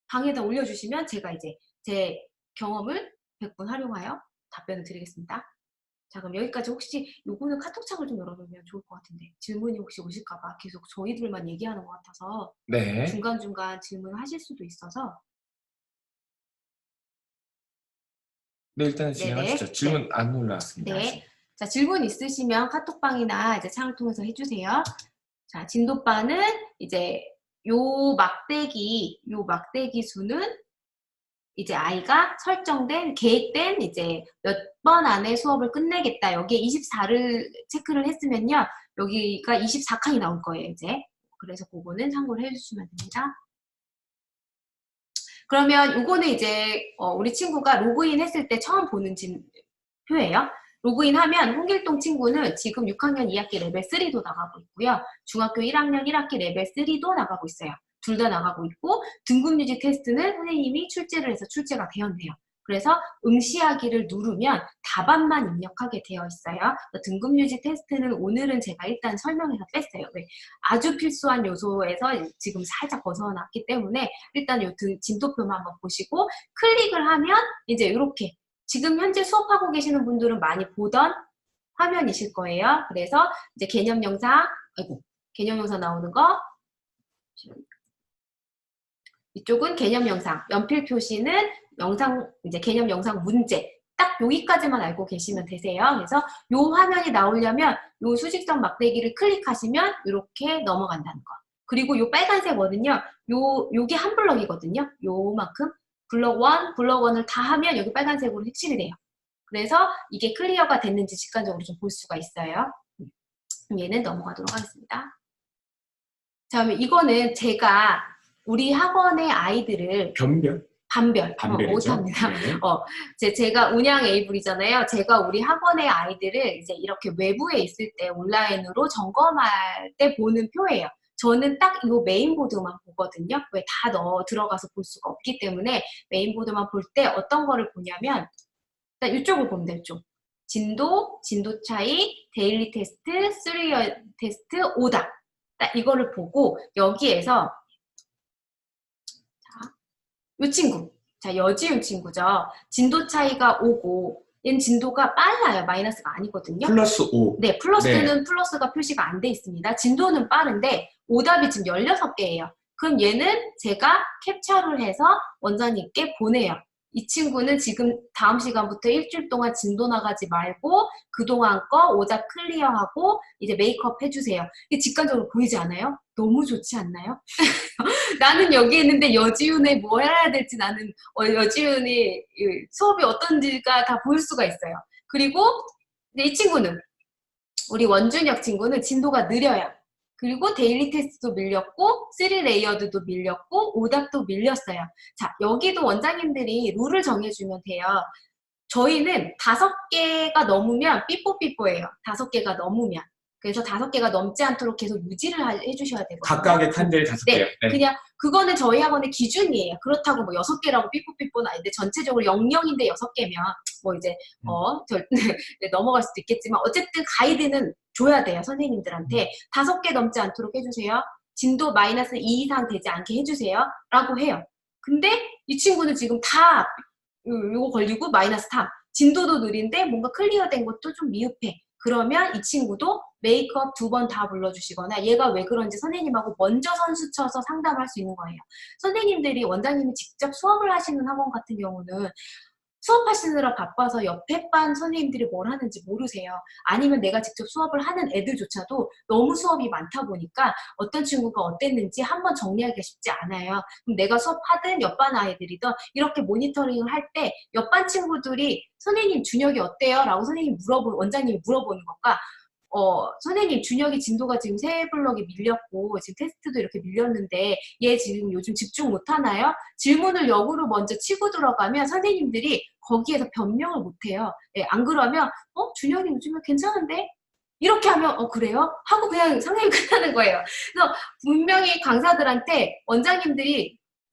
Speaker 2: 방에다 올려주시면 제가 이제 제 경험을 100분 활용하여 답변을 드리겠습니다. 자, 그럼 여기까지. 혹시 요거는 카톡창을 좀 열어놓으면 좋을 것 같은데, 질문이 혹시 오실까봐 계속 저희들만 얘기하는 것 같아서
Speaker 1: 네.
Speaker 2: 중간중간 질문을 하실 수도 있어서.
Speaker 1: 네, 일단
Speaker 2: 네네.
Speaker 1: 진행하시죠. 질문 안 올라왔습니다.
Speaker 2: 네.
Speaker 1: 아직.
Speaker 2: 자, 질문 있으시면 카톡방이나 이제 창을 통해서 해주세요. 자, 진도바는 이제 요 막대기 수는 이제 아이가 설정된, 계획된 이제 몇 번 안에 수업을 끝내겠다. 여기에 24를 체크를 했으면요. 여기가 24칸이 나올 거예요, 이제. 그래서 그거는 참고를 해주시면 됩니다. 그러면 요거는 이제 우리 친구가 로그인 했을 때 처음 보는 표예요. 로그인하면 홍길동 친구는 지금 6학년 2학기 레벨 3도 나가고 있고요. 중학교 1학년 1학기 레벨 3도 나가고 있어요. 둘 다 나가고 있고, 등급유지 테스트는 선생님이 출제를 해서 출제가 되었네요. 그래서 응시하기를 누르면 답안만 입력하게 되어 있어요. 등급유지 테스트는 오늘은 제가 일단 설명해서 뺐어요. 왜? 아주 필수한 요소에서 지금 살짝 벗어났기 때문에 일단 요 진도표만 한번 보시고 클릭을 하면 이제 이렇게 지금 현재 수업하고 계시는 분들은 많이 보던 화면이실 거예요. 그래서 이제 개념 영상 나오는 거, 이쪽은 개념 영상, 연필 표시는 영상, 이제 개념 영상 문제. 딱 여기까지만 알고 계시면 되세요. 그래서 요 화면이 나오려면 요 수직선 막대기를 클릭하시면 이렇게 넘어간다는 거. 그리고 요 빨간색 원은요, 요게 한 블럭이거든요. 요만큼. 블럭 1, 블럭 1을 다 하면 여기 빨간색으로 색칠이 돼요. 그래서 이게 클리어가 됐는지 직관적으로 좀 볼 수가 있어요. 그럼 얘는 넘어가도록 하겠습니다. 자, 그러면 이거는 제가 우리 학원의 아이들을 반별 못합니다.
Speaker 1: 네.
Speaker 2: 제가 운영 에이블이잖아요. 제가 우리 학원의 아이들을 이제 이렇게 외부에 있을 때 온라인으로 점검할 때 보는 표예요. 저는 딱 이 메인보드만 보거든요. 왜 다 들어가서 볼 수가 없기 때문에 메인보드만 볼 때 어떤 거를 보냐면, 일단 이쪽을 보면 돼요. 이쪽. 진도 차이, 데일리 테스트, 3 테스트, 오답. 딱 이거를 보고 여기에서 이 친구, 자, 여지윤 친구죠. 진도 차이가 5고 얘는 진도가 빨라요. 마이너스가 아니거든요.
Speaker 1: 플러스 5.
Speaker 2: 네, 플러스는 플러스가 표시가 안 돼 있습니다. 진도는 빠른데 오답이 지금 16개예요. 그럼 얘는 제가 캡처를 해서 원장님께 보내요. 이 친구는 지금 다음 시간부터 일주일 동안 진도 나가지 말고 그동안 거 오답 클리어하고 이제 메이크업 해주세요. 이게 직관적으로 보이지 않아요? 너무 좋지 않나요? 나는 여기 있는데 여지윤에 뭐 해야 될지 나는 여지윤이 수업이 어떤지가 다 보일 수가 있어요. 그리고 이 친구는 우리 원준혁 친구는 진도가 느려요. 그리고 데일리 테스트도 밀렸고 3레이어드도 밀렸고 오답도 밀렸어요. 자, 여기도 원장님들이 룰을 정해주면 돼요. 저희는 5개가 넘으면 삐뽀삐뽀예요. 5개가 넘으면. 그래서 5개가 넘지 않도록 계속 유지를 해주셔야 되거든요.
Speaker 1: 각각의 칸들 5개요.
Speaker 2: 네, 그냥 그거는 저희 학원의 기준이에요. 그렇다고 뭐 6개라고 삐뽀삐뽀는 아닌데 전체적으로 00인데 6개면 뭐 이제 넘어갈 수도 있겠지만 어쨌든 가이드는 줘야 돼요. 선생님들한테 5개 넘지 않도록 해주세요. 진도 마이너스 2 이상 되지 않게 해주세요. 라고 해요. 근데 이 친구는 지금 다 요거 걸리고 마이너스 3. 진도도 느린데 뭔가 클리어된 것도 좀 미흡해. 그러면 이 친구도 메이크업 2번 다 불러주시거나 얘가 왜 그런지 선생님하고 먼저 선수 쳐서 상담할 수 있는 거예요. 선생님들이 원장님이 직접 수업을 하시는 학원 같은 경우는 수업하시느라 바빠서 옆에 반 선생님들이 뭘 하는지 모르세요. 아니면 내가 직접 수업을 하는 애들조차도 너무 수업이 많다 보니까 어떤 친구가 어땠는지 한번 정리하기가 쉽지 않아요. 그럼 내가 수업하든 옆반 아이들이든 이렇게 모니터링을 할 때 옆반 친구들이 선생님 준혁이 어때요? 라고 원장님이 물어보는 것과 선생님 준혁이 진도가 지금 세 블럭이 밀렸고 지금 테스트도 이렇게 밀렸는데 얘 지금 요즘 집중 못하나요? 질문을 역으로 먼저 치고 들어가면 선생님들이 거기에서 변명을 못해요. 예, 안 그러면 준혁이 요즘에 괜찮은데? 이렇게 하면 그래요? 하고 그냥 상담이 끝나는 거예요. 그래서 분명히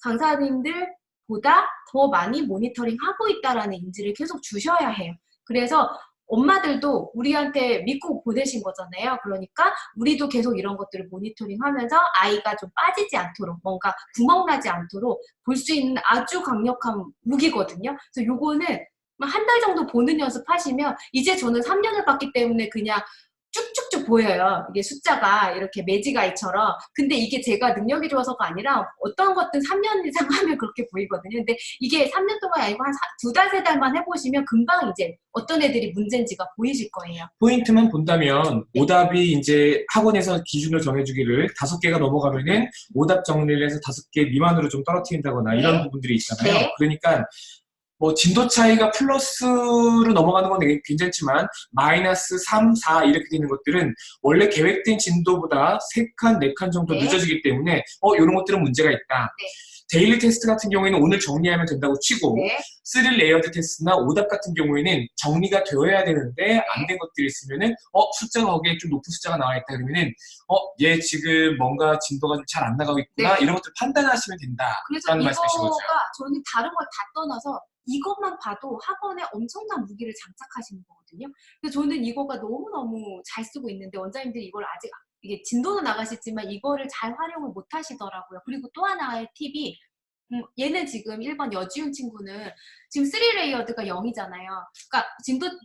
Speaker 2: 강사님들보다 더 많이 모니터링 하고 있다라는 인지를 계속 주셔야 해요. 그래서 엄마들도 우리한테 믿고 보내신 거잖아요. 그러니까 우리도 계속 이런 것들을 모니터링하면서 아이가 좀 빠지지 않도록 뭔가 구멍 나지 않도록 볼 수 있는 아주 강력한 무기거든요. 그래서 요거는 한 달 정도 보는 연습하시면 이제 저는 3년을 봤기 때문에 그냥 쭉쭉쭉 보여요. 이게 숫자가 이렇게 매지가이처럼. 근데 이게 제가 능력이 좋아서가 아니라 어떤 것든 3년 이상 하면 그렇게 보이거든요. 근데 이게 3년 동안 아니고 한 2달, 3달만 해보시면 금방 이제 어떤 애들이 문제인지가 보이실 거예요.
Speaker 1: 포인트만 본다면 오답이 이제 학원에서 기준을 정해주기를 5개가 넘어가면은 오답 정리를 해서 5개 미만으로 좀 떨어뜨린다거나
Speaker 2: 네.
Speaker 1: 이런 부분들이 있잖아요.
Speaker 2: 네.
Speaker 1: 그러니까 뭐 진도 차이가 플러스로 넘어가는 건 되게 괜찮지만 마이너스 3, 4 이렇게 되는 것들은 원래 계획된 진도보다 3칸, 4칸 정도
Speaker 2: 네.
Speaker 1: 늦어지기 때문에 이런 것들은 문제가 있다.
Speaker 2: 네.
Speaker 1: 데일리 테스트 같은 경우에는 오늘 정리하면 된다고 치고
Speaker 2: 네.
Speaker 1: 3 레이어드 테스트나 오답 같은 경우에는 정리가 되어야 되는데 안 된 것들이 있으면은 숫자가 거기에 좀 높은 숫자가 나와 있다 그러면은 얘 지금 뭔가 진도가 좀 잘 안 나가고 있구나.
Speaker 2: 네.
Speaker 1: 이런 것들 판단하시면 된다.
Speaker 2: 그래서
Speaker 1: 라는 말씀이신 거죠.
Speaker 2: 이거가 저는 다른 걸 다 떠나서 이것만 봐도 학원에 엄청난 무기를 장착하시는 거거든요. 그래서 저는 이거가 너무너무 잘 쓰고 있는데 원장님들이 이걸 아직 이게 진도는 나가시지만 이거를 잘 활용을 못 하시더라고요. 그리고 또 하나의 팁이 얘는 지금 1번 여지훈 친구는 지금 3레이어드가 0이잖아요. 그러니까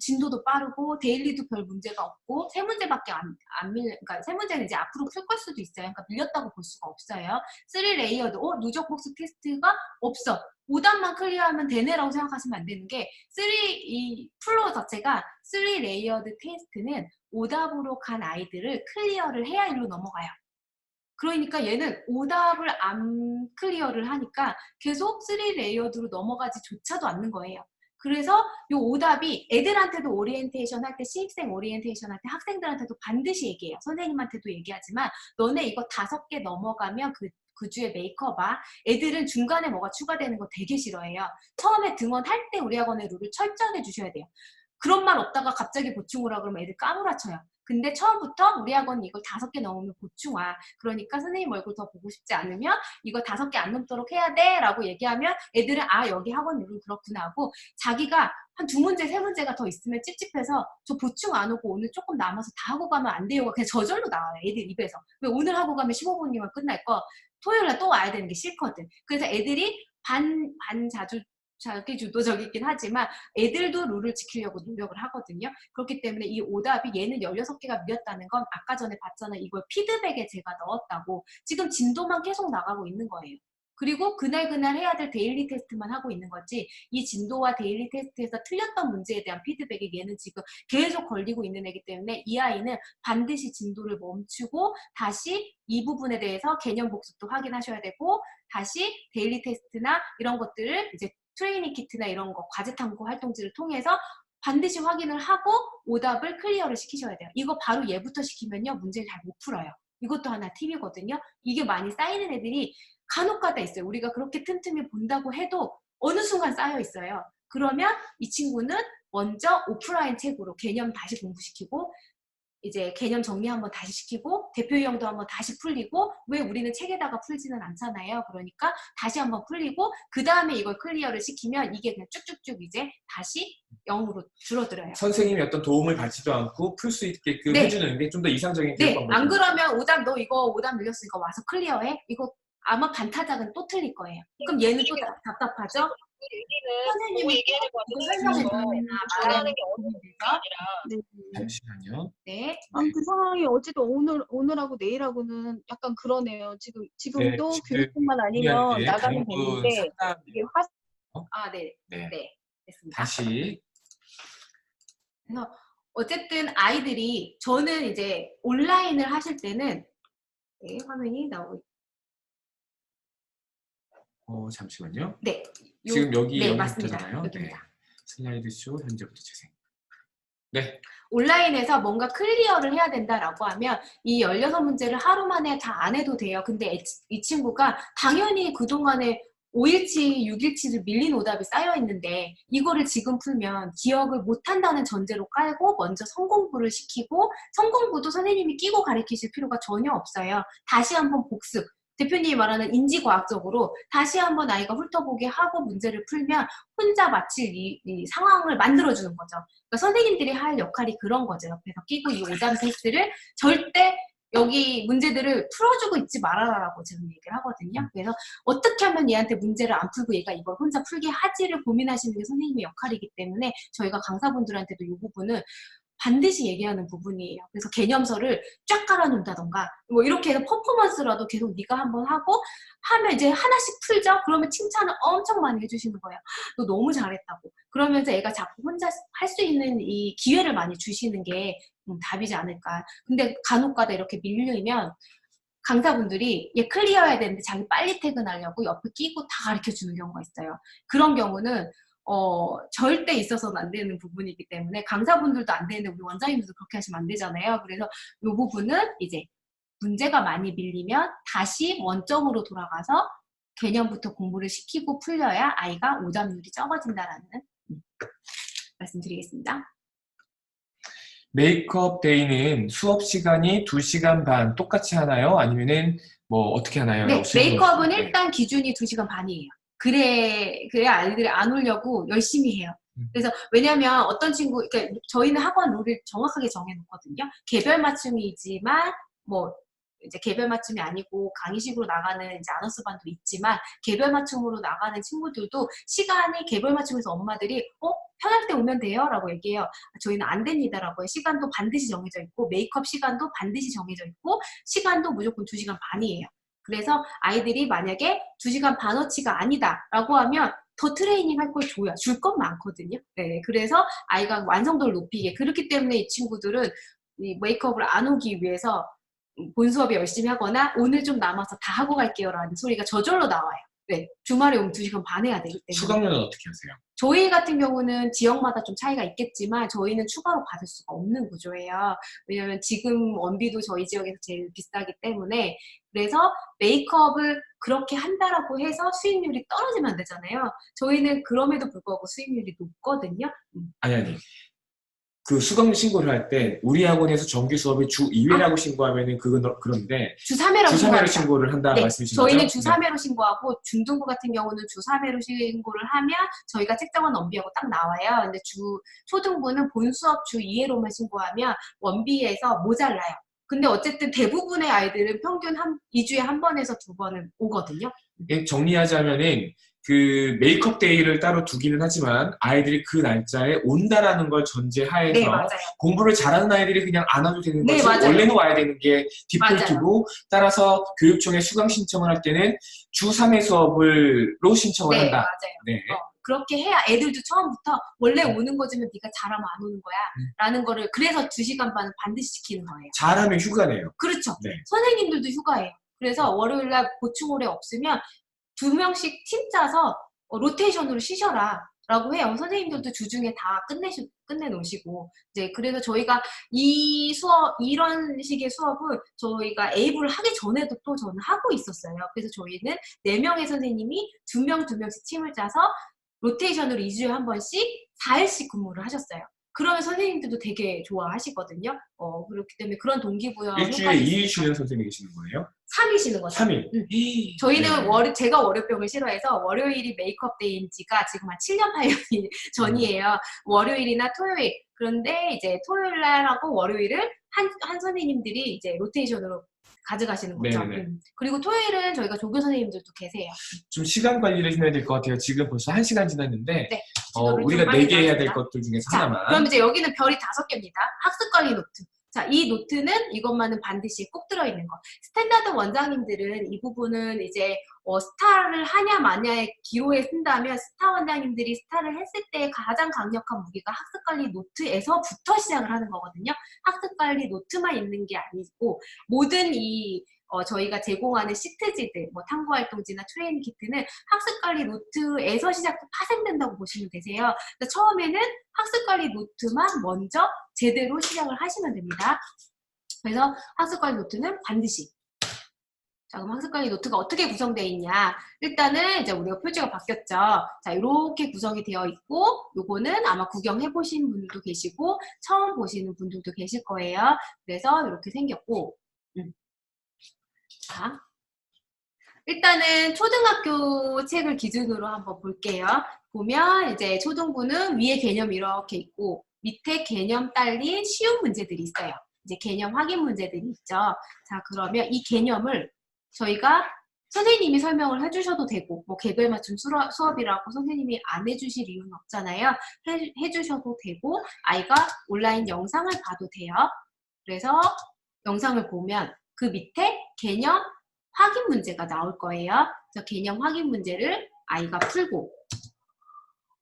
Speaker 2: 진도도 빠르고 데일리도 별 문제가 없고 세 문제밖에 그러니까 세 문제는 이제 앞으로 풀 걸 수도 있어요. 그러니까 밀렸다고 볼 수가 없어요. 3레이어드, 누적 복수 테스트가 없어. 오답만 클리어하면 되네라고 생각하시면 안 되는 게 이 플로어 자체가 3레이어드 테스트는 오답으로 간 아이들을 클리어를 해야 일로 넘어가요. 그러니까 얘는 오답을 안 클리어를 하니까 계속 3레이어드로 넘어가지조차도 않는 거예요. 그래서 이 오답이 애들한테도 오리엔테이션 할 때, 신입생 오리엔테이션 할 때 학생들한테도 반드시 얘기해요. 선생님한테도 얘기하지만 너네 이거 5개 넘어가면 그 주에 메이크업아. 애들은 중간에 뭐가 추가되는 거 되게 싫어해요. 처음에 등원할 때 우리 학원의 룰을 철저하게 주셔야 돼요. 그런 말 없다가 갑자기 보충을 하고 그러면 애들 까무라쳐요. 근데 처음부터 우리 학원 이걸 5개 넘으면 보충 와. 그러니까 선생님 얼굴 더 보고 싶지 않으면 이거 5개 안 넘도록 해야 돼 라고 얘기하면 애들은 여기 학원 룰은 그렇구나 하고 자기가 한 2문제, 3문제가 더 있으면 찝찝해서 저 보충 안 오고 오늘 조금 남아서 다 하고 가면 안 돼요가 그냥 저절로 나와요. 애들 입에서. 왜 오늘 하고 가면 15분이면 끝날 거 토요일날 또 와야 되는 게 싫거든. 그래서 애들이 자기 주도적이긴 하지만 애들도 룰을 지키려고 노력을 하거든요. 그렇기 때문에 이 오답이 얘는 16개가 밀렸다는 건 아까 전에 봤잖아요. 이걸 피드백에 제가 넣었다고. 지금 진도만 계속 나가고 있는 거예요. 그리고 그날 해야 될 데일리 테스트만 하고 있는 거지 이 진도와 데일리 테스트에서 틀렸던 문제에 대한 피드백이 얘는 지금 계속 걸리고 있는 애기 때문에 이 아이는 반드시 진도를 멈추고 다시 이 부분에 대해서 개념 복습도 확인하셔야 되고 다시 데일리 테스트나 이런 것들을 이제 트레이닝 키트나 이런 거 과제 탐구 활동지를 통해서 반드시 확인을 하고 오답을 클리어를 시키셔야 돼요. 이거 바로 얘부터 시키면요 문제를 잘 못 풀어요. 이것도 하나 팁이거든요. 이게 많이 쌓이는 애들이 간혹가다 있어요. 우리가 그렇게 틈틈이 본다고 해도 어느 순간 쌓여 있어요. 그러면 이 친구는 먼저 오프라인 책으로 개념 다시 공부시키고 이제 개념 정리 한번 다시 시키고 대표 유형도 한번 다시 풀리고 왜 우리는 책에다가 풀지는 않잖아요. 그러니까 다시 한번 풀리고 그 다음에 이걸 클리어를 시키면 이게 그냥 쭉쭉쭉 이제 다시 0으로 줄어들어요.
Speaker 1: 선생님이 어떤 도움을 받지도 않고 풀 수 있게끔
Speaker 2: 네.
Speaker 1: 해주는 게 좀 더 이상적인
Speaker 2: 네.
Speaker 1: 방법이에요.
Speaker 2: 안 그러면 너 이거 오답 밀렸으니까 와서 클리어해? 이거 아마 반타작은 또 틀릴 거예요. 그럼 얘는 또 답답하죠? 선생님이 이거 설명해 주면 말하는 게 고민돼서
Speaker 1: 잠시만요.
Speaker 2: 네.
Speaker 3: 그 상황이 어쨌든 오늘하고 내일하고는 약간 그러네요.
Speaker 1: 네,
Speaker 3: 지금도
Speaker 1: 지금
Speaker 3: 교육뿐만 아니면
Speaker 1: 문의하는 게
Speaker 3: 나가면
Speaker 1: 대부분
Speaker 3: 되는데
Speaker 1: 상담.
Speaker 3: 이게
Speaker 2: 아, 네.
Speaker 1: 네.
Speaker 2: 네. 됐습니다.
Speaker 1: 다시.
Speaker 2: 그래서 어쨌든 아이들이 저는 이제 온라인을 하실 때는 네, 화면이 나오고
Speaker 1: 잠시만요.
Speaker 2: 네.
Speaker 1: 지금
Speaker 2: 네,
Speaker 1: 여기부터잖아요.
Speaker 2: 맞습니다.
Speaker 1: 네.
Speaker 2: 여기입니다.
Speaker 1: 슬라이드 쇼 현재부터 재생. 네.
Speaker 2: 온라인에서 뭔가 클리어를 해야 된다라고 하면 이 16문제를 하루 만에 다 안 해도 돼요. 근데 이 친구가 당연히 그동안에 5일치, 6일치를 밀린 오답이 쌓여있는데 이거를 지금 풀면 기억을 못한다는 전제로 깔고 먼저 성공부를 시키고 성공부도 선생님이 끼고 가르치실 필요가 전혀 없어요. 다시 한번 복습. 대표님이 말하는 인지과학적으로 다시 한번 아이가 훑어보게 하고 문제를 풀면 혼자 마칠 이 상황을 만들어주는 거죠. 그러니까 선생님들이 할 역할이 그런 거죠. 옆에서 끼고 이 오답 테스트를 절대 여기 문제들을 풀어주고 있지 말아라라고 지금 얘기를 하거든요. 그래서 어떻게 하면 얘한테 문제를 안 풀고 얘가 이걸 혼자 풀게 하지를 고민하시는 게 선생님의 역할이기 때문에 저희가 강사분들한테도 이 부분은 반드시 얘기하는 부분이에요. 그래서 개념서를 쫙 깔아놓는다던가 뭐 이렇게 해서 퍼포먼스라도 계속 네가 한번 하고 하면 이제 하나씩 풀죠? 그러면 칭찬을 엄청 많이 해주시는 거예요. 너 너무 잘했다고. 그러면서 애가 자꾸 혼자 할 수 있는 이 기회를 많이 주시는 게 답이지 않을까. 근데 간혹가다 이렇게 밀리면 강사분들이 얘 클리어해야 되는데 자기 빨리 퇴근하려고 옆에 끼고 다 가르쳐주는 경우가 있어요. 그런 경우는 절대 있어서는 안 되는 부분이기 때문에 강사분들도 안 되는데 우리 원장님들도 그렇게 하시면 안 되잖아요. 그래서 이 부분은 이제 문제가 많이 밀리면 다시 원점으로 돌아가서 개념부터 공부를 시키고 풀려야 아이가 오답률이 적어진다라는 말씀드리겠습니다.
Speaker 1: 메이크업 데이는 수업 시간이 2시간 반 똑같이 하나요? 아니면은 뭐 어떻게 하나요?
Speaker 2: 네, 메이크업은
Speaker 1: 네.
Speaker 2: 일단 기준이 2시간 반이에요. 그래야 아이들이 안 오려고 열심히 해요. 그래서 왜냐면 어떤 친구, 그러니까 저희는 학원 룰을 정확하게 정해놓거든요. 개별 맞춤이지만 뭐 이제 개별 맞춤이 아니고 강의식으로 나가는 이제 아너스반도 있지만 개별 맞춤으로 나가는 친구들도 시간이 개별 맞춤에서 엄마들이 편할 때 오면 돼요? 라고 얘기해요. 저희는 안 됩니다. 라고 해요. 시간도 반드시 정해져 있고 메이크업 시간도 반드시 정해져 있고 시간도 무조건 2시간 반이에요. 그래서 아이들이 만약에 2시간 반어치가 아니다 라고 하면 더 트레이닝 할 걸 줘요. 줄 건 많거든요. 네, 그래서 아이가 완성도를 높이게. 그렇기 때문에 이 친구들은 이 메이크업을 안 오기 위해서 본 수업에 열심히 하거나 오늘 좀 남아서 다 하고 갈게요 라는 소리가 저절로 나와요. 네, 주말에 오면 2시간 반 해야 되기 때문에.
Speaker 1: 수강료는 어떻게 하세요?
Speaker 2: 저희 같은 경우는 지역마다 좀 차이가 있겠지만 저희는 추가로 받을 수가 없는 구조예요. 왜냐면 지금 원비도 저희 지역에서 제일 비싸기 때문에. 그래서 메이크업을 그렇게 한다라고 해서 수익률이 떨어지면 안 되잖아요. 저희는 그럼에도 불구하고 수익률이 높거든요.
Speaker 1: 아니. 그 수강료 신고를 할 때 우리 학원에서 정규 수업이 주 2회라고 신고하면은 그런데
Speaker 2: 주 3회로
Speaker 1: 신고를 한다
Speaker 2: 네,
Speaker 1: 말씀이신 거죠?
Speaker 2: 저희는 주 3회로 신고하고 중등부 같은 경우는 주 3회로 신고를 하면 저희가 책정한 원비하고 딱 나와요. 근데 초등부는 본 수업 주 2회로만 신고하면 원비에서 모자라요. 근데 어쨌든 대부분의 아이들은 평균 2주에 한 번에서 2번은 오거든요.
Speaker 1: 정리하자면은 그 메이크업 데이를 따로 두기는 하지만 아이들이 그 날짜에 온다라는 걸 전제하에서
Speaker 2: 네, 맞아요.
Speaker 1: 공부를 잘하는 아이들이 그냥 안 와도 되는
Speaker 2: 네,
Speaker 1: 것이
Speaker 2: 맞아요.
Speaker 1: 원래는 와야 되는 게 디폴트고 따라서 교육청에 수강 신청을 할 때는 주 3회 수업으로 신청을 한다.
Speaker 2: 맞아요.
Speaker 1: 네.
Speaker 2: 그렇게 해야 애들도 처음부터 원래 오는 거지만 네가 잘하면 안 오는 거야 라는 거를 그래서 2시간 반은 반드시 지키는 거예요.
Speaker 1: 잘하면 휴가네요.
Speaker 2: 그렇죠.
Speaker 1: 네.
Speaker 2: 선생님들도 휴가예요. 그래서 월요일날 보충 오래 없으면 2명씩 팀 짜서 로테이션으로 쉬셔라 라고 해요. 선생님들도 주중에 다 끝내놓으시고 이제 그래서 저희가 이런 식의 수업은 저희가 A부를 하기 전에도 또 저는 하고 있었어요. 그래서 저희는 4명의 선생님이 2명씩 팀을 짜서 로테이션으로 2주에 한 번씩 4일씩 근무를 하셨어요. 그러면 선생님들도 되게 좋아하시거든요. 그렇기 때문에 그런 동기부여
Speaker 1: 일주일에 2일 쉬는 선생님이 계시는 거예요?
Speaker 2: 3일 쉬는 거죠.
Speaker 1: 3일.
Speaker 2: 저희는 제가 월요병을 싫어해서 월요일이 메이크업 데이인 지가 지금 한 7년 8년이 전이에요. 월요일이나 토요일. 그런데 이제 토요일 날하고 월요일을 한 선생님들이 이제 로테이션으로 가져가시는 거죠. 그리고 토요일은 저희가 조교 선생님들도 계세요.
Speaker 1: 좀 시간 관리를 해야 될 것 같아요. 지금 벌써 1시간 지났는데
Speaker 2: 네. 지도를
Speaker 1: 우리가
Speaker 2: 좀 빨리
Speaker 1: 4개 해야 될
Speaker 2: 나눕니다.
Speaker 1: 것들 중에서
Speaker 2: 자,
Speaker 1: 하나만.
Speaker 2: 그럼 이제 여기는 별이 5개입니다. 학습관리 노트. 자, 이 노트는 이것만은 반드시 꼭 들어있는 거. 스탠다드 원장님들은 이 부분은 이제 스타를 하냐 마냐의 기호에 쓴다면 스타 원장님들이 스타를 했을 때 가장 강력한 무기가 학습관리 노트에서부터 시작을 하는 거거든요. 학습관리 노트만 있는 게 아니고 모든 저희가 제공하는 시트지들, 뭐 탐구활동지나 트레이닝 키트는 학습관리 노트에서 파생된다고 보시면 되세요. 그래서 처음에는 학습관리 노트만 먼저 제대로 시작을 하시면 됩니다. 그래서 학습관리 노트는 반드시. 자, 그럼 학습관리 노트가 어떻게 구성되어 있냐? 일단은 이제 우리가 표지가 바뀌었죠. 자, 이렇게 구성이 되어 있고, 요거는 아마 구경해 보신 분들도 계시고, 처음 보시는 분들도 계실 거예요. 그래서 이렇게 생겼고, 자, 일단은 초등학교 책을 기준으로 한번 볼게요. 보면 이제 초등부는 위에 개념 이렇게 있고 밑에 개념 딸린 쉬운 문제들이 있어요. 이제 개념 확인 문제들이 있죠. 자, 그러면 이 개념을 저희가 선생님이 설명을 해주셔도 되고 뭐 개별 맞춤 수업이라고 선생님이 안 해주실 이유는 없잖아요. 해주셔도 되고 아이가 온라인 영상을 봐도 돼요. 그래서 영상을 보면 그 밑에 개념 확인 문제가 나올 거예요. 그래서 개념 확인 문제를 아이가 풀고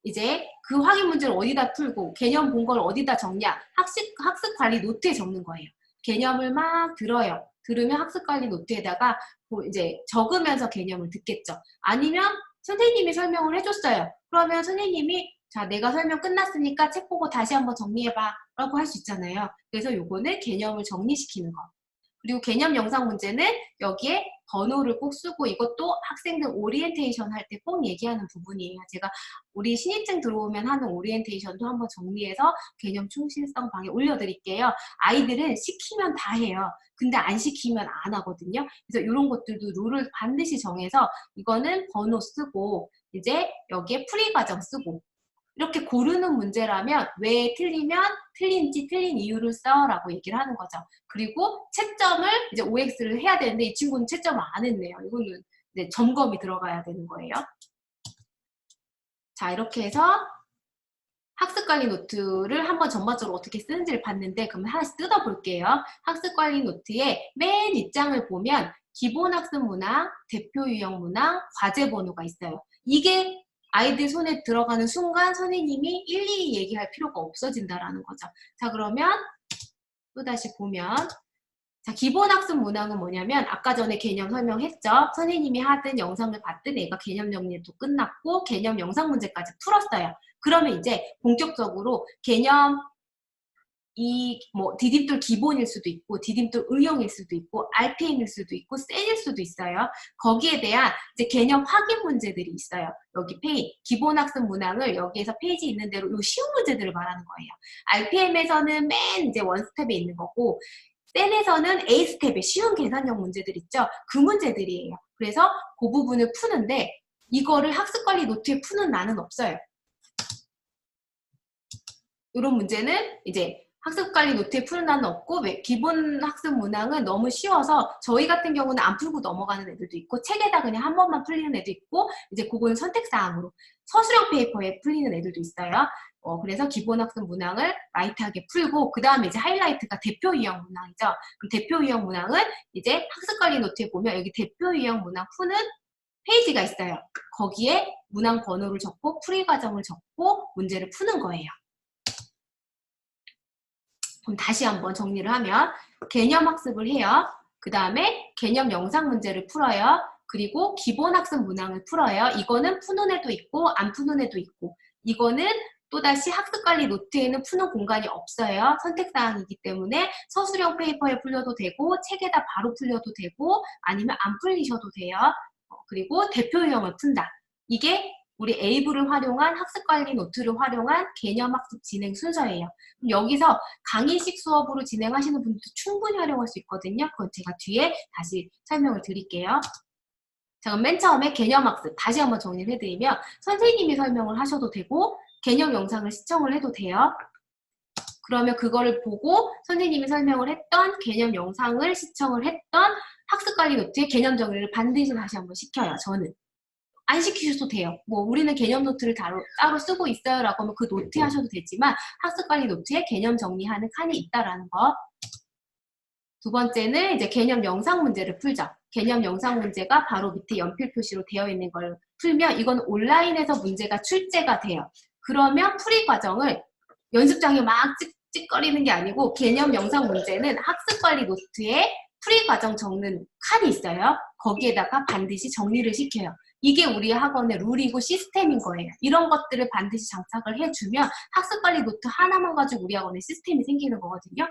Speaker 2: 이제 그 확인 문제를 어디다 풀고 개념 본 걸 어디다 적냐? 학습 관리 노트에 적는 거예요. 개념을 막 들어요. 들으면 학습 관리 노트에다가 이제 적으면서 개념을 듣겠죠. 아니면 선생님이 설명을 해줬어요. 그러면 선생님이 자, 내가 설명 끝났으니까 책 보고 다시 한번 정리해봐 라고 할 수 있잖아요. 그래서 요거는 개념을 정리시키는 거. 그리고 개념 영상 문제는 여기에 번호를 꼭 쓰고 이것도 학생들 오리엔테이션 할 때 꼭 얘기하는 부분이에요. 제가 우리 신입생 들어오면 하는 오리엔테이션도 한번 정리해서 개념 충실성 방에 올려드릴게요. 아이들은 시키면 다 해요. 근데 안 시키면 안 하거든요. 그래서 이런 것들도 룰을 반드시 정해서 이거는 번호 쓰고 이제 여기에 풀이 과정 쓰고 이렇게 고르는 문제라면 왜 틀리면 틀린지 틀린 이유를 써라고 얘기를 하는 거죠. 그리고 채점을 이제 OX를 해야 되는데 이 친구는 채점을 안 했네요. 이거는 이제 점검이 들어가야 되는 거예요. 자, 이렇게 해서 학습관리 노트를 한번 전반적으로 어떻게 쓰는지를 봤는데 그러면 하나씩 뜯어볼게요. 학습관리 노트의 맨 윗장을 보면 기본학습 문항, 대표 유형 문항, 과제 번호가 있어요. 이게 아이들 손에 들어가는 순간 선생님이 일일이 얘기할 필요가 없어진다라는 거죠. 자, 그러면 또다시 보면 자, 기본학습 문항은 뭐냐면 아까 전에 개념 설명했죠. 선생님이 하든 영상을 봤든 애가 개념 정리도 끝났고 개념 영상 문제까지 풀었어요. 그러면 이제 본격적으로 개념 디딤돌 기본일 수도 있고 디딤돌 의형일 수도 있고 RPM일 수도 있고 셀일 수도 있어요. 거기에 대한 이제 개념 확인 문제들이 있어요. 여기 기본 학습 문항을 여기에서 페이지 있는 대로 요 쉬운 문제들을 말하는 거예요. RPM에서는 맨 이제 원 스텝에 있는 거고 셀에서는 A 스텝에 쉬운 계산형 문제들 있죠. 그 문제들이에요. 그래서 그 부분을 푸는데 이거를 학습관리 노트에 푸는 난은 없어요. 이런 문제는 이제 학습관리 노트에 푸는 난은 없고 기본 학습 문항은 너무 쉬워서 저희 같은 경우는 안 풀고 넘어가는 애들도 있고 책에다 그냥 한 번만 풀리는 애도 있고 이제 그거는 선택사항으로 서술형 페이퍼에 풀리는 애들도 있어요. 그래서 기본 학습 문항을 라이트하게 풀고 그 다음에 이제 하이라이트가 대표 유형 문항이죠. 그럼 대표 유형 문항은 이제 학습관리 노트에 보면 여기 대표 유형 문항 푸는 페이지가 있어요. 거기에 문항 번호를 적고 풀이 과정을 적고 문제를 푸는 거예요. 그럼 다시 한번 정리를 하면 개념 학습을 해요. 그 다음에 개념 영상 문제를 풀어요. 그리고 기본 학습 문항을 풀어요. 이거는 푸는 애도 있고 안 푸는 애도 있고 이거는 또다시 학습관리 노트에는 푸는 공간이 없어요. 선택사항이기 때문에 서술형 페이퍼에 풀려도 되고 책에다 바로 풀려도 되고 아니면 안 풀리셔도 돼요. 그리고 대표 유형을 푼다. 이게 우리 에이블을 활용한 학습관리 노트를 활용한 개념학습 진행 순서예요. 그럼 여기서 강의식 수업으로 진행하시는 분들도 충분히 활용할 수 있거든요. 그건 제가 뒤에 다시 설명을 드릴게요. 자, 그럼 맨 처음에 개념학습 다시 한번 정리를 해드리면 선생님이 설명을 하셔도 되고 개념 영상을 시청을 해도 돼요. 그러면 그거를 보고 선생님이 설명을 했던 개념 영상을 시청을 했던 학습관리 노트의 개념 정리를 반드시 다시 한번 시켜요. 저는. 안 시키셔도 돼요. 뭐 우리는 개념 노트를 따로 쓰고 있어요라고 하면 그 노트에 하셔도 되지만 학습관리 노트에 개념 정리하는 칸이 있다라는 거. 두 번째는 이제 개념 영상 문제를 풀죠. 개념 영상 문제가 바로 밑에 연필 표시로 되어 있는 걸 풀면 이건 온라인에서 문제가 출제가 돼요. 그러면 풀이 과정을 연습장에 막 찍찍거리는 게 아니고 개념 영상 문제는 학습관리 노트에 풀이 과정 적는 칸이 있어요. 거기에다가 반드시 정리를 시켜요. 이게 우리 학원의 룰이고 시스템인 거예요. 이런 것들을 반드시 장착을 해주면 학습관리 노트 하나만 가지고 우리 학원에 시스템이 생기는 거거든요.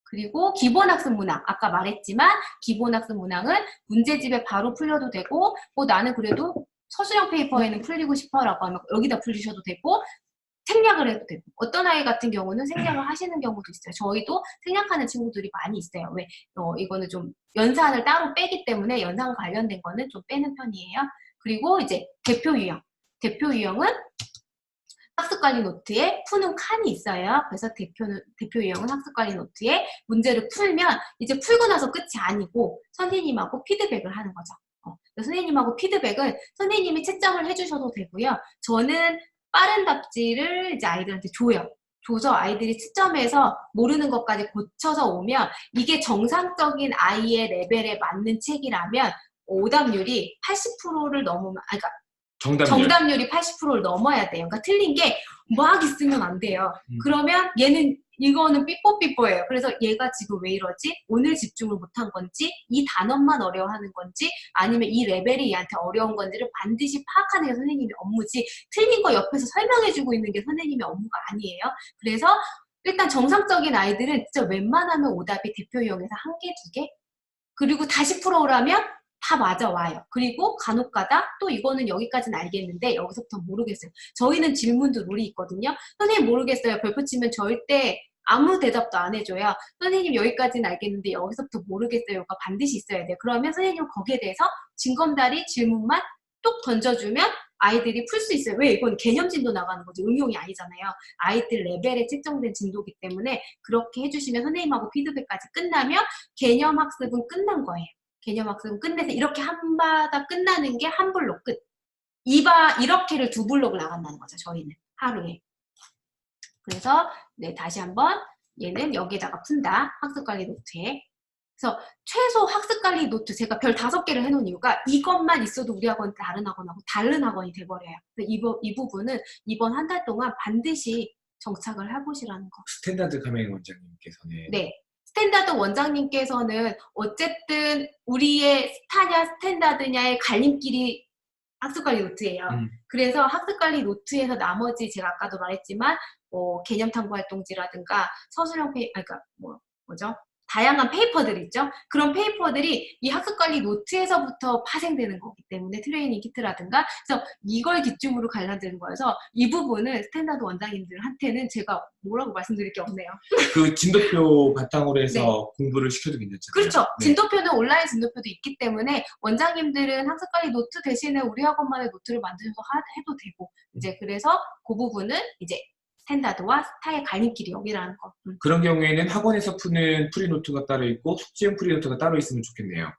Speaker 2: 그리고 기본학습 문항, 아까 말했지만 기본학습 문항은 문제집에 바로 풀려도 되고 나는 그래도 서술형 페이퍼에는 풀리고 싶어라고 하면 여기다 풀리셔도 되고 생략을 해도 되고 어떤 아이 같은 경우는 생략을 하시는 경우도 있어요. 저희도 생략하는 친구들이 많이 있어요. 왜? 이거는 좀 연산을 따로 빼기 때문에 연산 관련된 거는 좀 빼는 편이에요. 그리고 이제 대표 유형. 대표 유형은 학습관리 노트에 푸는 칸이 있어요. 그래서 대표 유형은 학습관리 노트에 문제를 풀면 이제 풀고 나서 끝이 아니고 선생님하고 피드백을 하는 거죠. 선생님하고 피드백은 선생님이 채점을 해주셔도 되고요. 저는 빠른 답지를 이제 아이들한테 줘서 아이들이 채점해서 모르는 것까지 고쳐서 오면 이게 정상적인 아이의 레벨에 맞는 책이라면 오답률이 80%를 넘으면, 그러니까 정답률이 80%를 넘어야 돼요. 그러니까 틀린 게 막 있으면 안 돼요. 그러면 이거는 삐뽀삐뽀예요. 그래서 얘가 지금 왜 이러지? 오늘 집중을 못한 건지, 이 단원만 어려워하는 건지, 아니면 이 레벨이 얘한테 어려운 건지를 반드시 파악하는 게 선생님의 업무지, 틀린 거 옆에서 설명해주고 있는 게 선생님의 업무가 아니에요. 그래서 일단 정상적인 아이들은 진짜 웬만하면 오답이 대표 유형에서 1개, 2개? 그리고 다시 풀어오라면 다 맞아와요. 그리고 간혹가다 또 이거는 여기까지는 알겠는데 여기서부터 모르겠어요. 저희는 질문도 룰이 있거든요. 선생님 모르겠어요. 별표 치면 절대 아무 대답도 안 해줘요. 선생님 여기까지는 알겠는데 여기서부터 모르겠어요가 반드시 있어야 돼요. 그러면 선생님은 거기에 대해서 징검다리 질문만 뚝 던져주면 아이들이 풀 수 있어요. 왜? 이건 개념 진도 나가는 거지 응용이 아니잖아요. 아이들 레벨에 책정된 진도이기 때문에 그렇게 해주시면 선생님하고 피드백까지 끝나면 개념 학습은 끝난 거예요. 개념 학습은 끝내서 이렇게 한 바닥 끝나는 게 한 블록 끝. 이렇게를 2블록을 나간다는 거죠. 저희는 하루에. 그래서 네, 다시 한번 얘는 여기에다가 푼다. 학습관리 노트에. 그래서 최소 학습관리 노트 제가 별 5개를 해놓은 이유가 이것만 있어도 우리 학원 다른 학원하고 다른 학원이 돼버려요. 이 부분은 이번 한 달 동안 반드시 정착을 해보시라는 거.
Speaker 1: 스탠다드 가맹 원장님께서는
Speaker 2: 네. 스탠다드 원장님께서는 어쨌든 우리의 스타냐 스탠다드냐의 갈림길이 학습관리 노트예요. 그래서 학습관리 노트에서 나머지 제가 아까도 말했지만 개념 탐구 활동지라든가 서술형 그러니까 뭐죠? 다양한 페이퍼들 있죠? 그런 페이퍼들이 이 학습관리 노트에서부터 파생되는 거기 때문에 트레이닝 키트라든가 그래서 이걸 기준으로 갈라지는 거여서 이 부분은 스탠다드 원장님들한테는 제가 뭐라고 말씀드릴 게 없네요.
Speaker 1: 그 진도표 바탕으로 해서
Speaker 2: 네.
Speaker 1: 공부를 시켜도 괜찮잖아요.
Speaker 2: 그렇죠.
Speaker 1: 네.
Speaker 2: 진도표는 온라인 진도표도 있기 때문에 원장님들은 학습관리 노트 대신에 우리 학원만의 노트를 만드셔서 해도 되고 이제 그래서 그 부분은 이제 스탠다드와 스타의 갈림길이 여기라는 거.
Speaker 1: 그런 경우에는 학원에서 푸는 프리노트가 따로 있고 숙제용 프리노트가 따로 있으면 좋겠네요.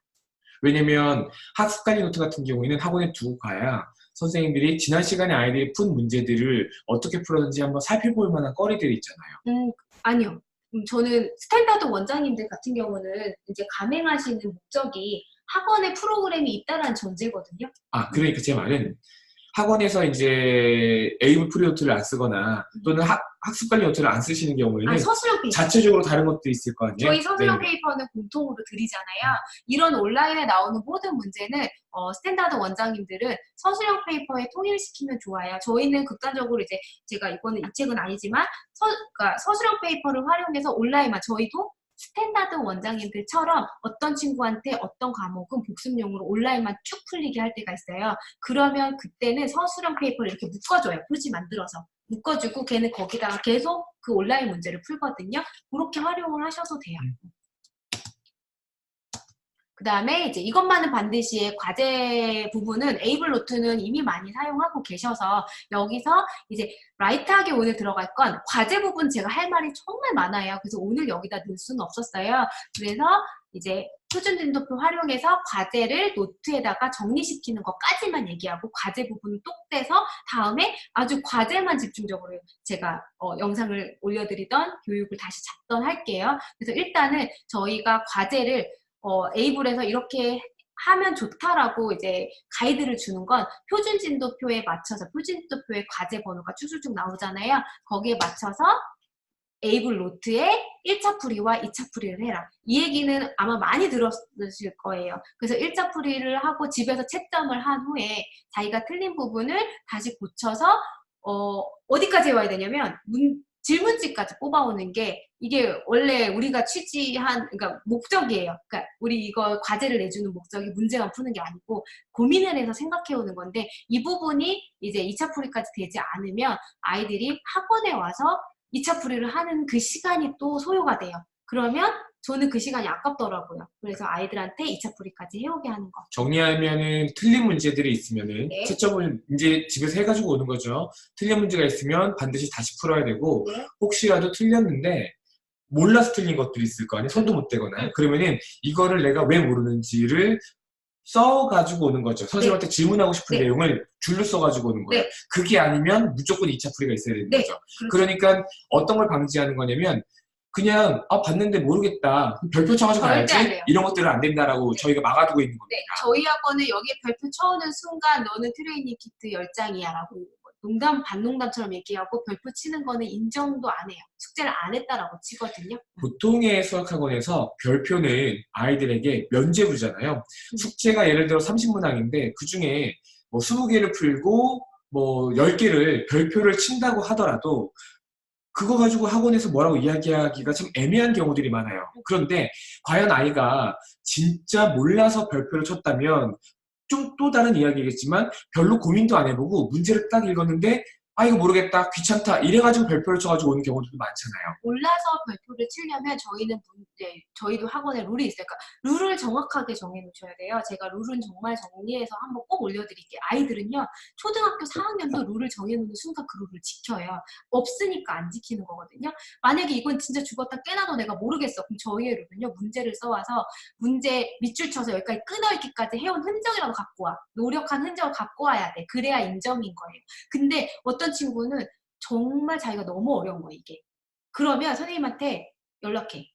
Speaker 1: 왜냐면 학습관리 노트 같은 경우에는 학원에 두고 가야 선생님들이 지난 시간에 아이들이 푼 문제들을 어떻게 풀었는지 한번 살펴볼 만한 거리들이 있잖아요.
Speaker 2: 아니요. 저는 스탠다드 원장님들 같은 경우는 이제 감행하시는 목적이 학원에 프로그램이 있다는 전제거든요.
Speaker 1: 그러니까 제 말은 학원에서 이제 에이블 프리노트를 안 쓰거나 또는 학습관리 노트를 안 쓰시는 경우에는
Speaker 2: 서술형 페이퍼.
Speaker 1: 자체적으로 다른 것도 있을 거 아니에요?
Speaker 2: 저희 서술형
Speaker 1: 네.
Speaker 2: 페이퍼는 공통으로 드리잖아요. 이런 온라인에 나오는 모든 문제는 스탠다드 원장님들은 서술형 페이퍼에 통일시키면 좋아요. 저희는 극단적으로 이제 제가 이거는 이 책은 아니지만 그러니까 서술형 페이퍼를 활용해서 온라인만 저희도 스탠다드 원장님들처럼 어떤 친구한테 어떤 과목은 복습용으로 온라인만 쭉 풀리게 할 때가 있어요. 그러면 그때는 서술형 페이퍼를 이렇게 묶어줘요. 표지 만들어서. 묶어주고 걔는 거기다가 계속 그 온라인 문제를 풀거든요. 그렇게 활용을 하셔도 돼요. 그 다음에 이제 이것만은 반드시 과제 부분은 에이블 노트는 이미 많이 사용하고 계셔서 여기서 이제 라이트하게 오늘 들어갈 건 과제 부분 제가 할 말이 정말 많아요. 그래서 오늘 여기다 넣을 수는 없었어요. 그래서 이제 표준 진도표 활용해서 과제를 노트에다가 정리시키는 것까지만 얘기하고 과제 부분은 똑 떼서 다음에 아주 과제만 집중적으로 제가 영상을 올려드리던 교육을 다시 잡던 할게요. 그래서 일단은 저희가 과제를 A불에서 이렇게 하면 좋다라고 이제 가이드를 주는 건 표준 진도표에 맞춰서 표준 진도표의 과제 번호가 쭉쭉쭉 나오잖아요. 거기에 맞춰서 A불 노트에 1차 풀이와 2차 풀이를 해라. 이 얘기는 아마 많이 들었을 거예요. 그래서 1차 풀이를 하고 집에서 채점을 한 후에 자기가 틀린 부분을 다시 고쳐서 어디까지 와야 되냐면 질문지까지 뽑아오는 게 이게 원래 우리가 취지한 그러니까 목적이에요. 그러니까 우리 이거 과제를 내주는 목적이 문제만 푸는 게 아니고 고민을 해서 생각해오는 건데 이 부분이 이제 2차 풀이까지 되지 않으면 아이들이 학원에 와서 2차 풀이를 하는 그 시간이 또 소요가 돼요. 그러면 저는 그 시간이 아깝더라고요. 그래서 아이들한테 2차 풀이까지 해오게 하는 거.
Speaker 1: 정리하면은 틀린 문제들이 있으면은
Speaker 2: 네.
Speaker 1: 채점을 이제 집에서 해가지고 오는 거죠. 틀린 문제가 있으면 반드시 다시 풀어야 되고
Speaker 2: 네.
Speaker 1: 혹시라도 틀렸는데 몰라서 틀린 것들이 있을 거 아니에요. 손도 못 대거나. 그러면은 이거를 내가 왜 모르는지를 써가지고 오는 거죠. 선생님한테 질문하고 싶은
Speaker 2: 네.
Speaker 1: 내용을 줄로 써가지고 오는 거예요.
Speaker 2: 네.
Speaker 1: 그게 아니면 무조건 2차 풀이가 있어야 되는
Speaker 2: 네.
Speaker 1: 거죠.
Speaker 2: 그렇죠.
Speaker 1: 그러니까 어떤 걸 방지하는 거냐면 그냥 봤는데 모르겠다. 별표 쳐가지고
Speaker 2: 절대 안
Speaker 1: 가야지.
Speaker 2: 돼요.
Speaker 1: 이런 것들은 안 된다라고
Speaker 2: 네.
Speaker 1: 저희가 막아두고 있는 겁니다.
Speaker 2: 네, 저희 학원은 여기에 별표 쳐오는 순간 너는 트레이닝 키트 10장이야 라고 농담 반농담처럼 얘기하고 별표 치는 거는 인정도 안 해요. 숙제를 안 했다라고 치거든요.
Speaker 1: 보통의 수학학원에서 별표는 아이들에게 면제부잖아요. 숙제가 예를 들어 30문항인데 그 중에 뭐 20개를 풀고 뭐 10개를 별표를 친다고 하더라도 그거 가지고 학원에서 뭐라고 이야기하기가 참 애매한 경우들이 많아요. 그런데 과연 아이가 진짜 몰라서 별표를 쳤다면 좀 또 다른 이야기겠지만 별로 고민도 안 해보고 문제를 딱 읽었는데 이거 모르겠다, 귀찮다 이래가지고 별표를 쳐가지고 오는 경우들도 많잖아요.
Speaker 2: 몰라서 별표를 치려면 저희도 학원에 룰이 있어요. 그러니까 룰을 정확하게 정해놓으셔야 돼요. 제가 룰은 정말 정리해서 한번 꼭 올려드릴게요. 아이들은요, 초등학교 4학년도 룰을 정해놓는 순간 그 룰을 지켜요. 없으니까 안 지키는 거거든요. 만약에 이건 진짜 죽었다 깨나도 내가 모르겠어. 그럼 저희의 룰은요, 문제를 써와서 문제 밑줄 쳐서 여기까지 끊어있기까지 해온 흔적이라도 갖고 와. 노력한 흔적을 갖고 와야 돼. 그래야 인정인 거예요. 근데 어떤 친구는 정말 자기가 너무 어려운 거야, 이게. 그러면 선생님한테 연락해.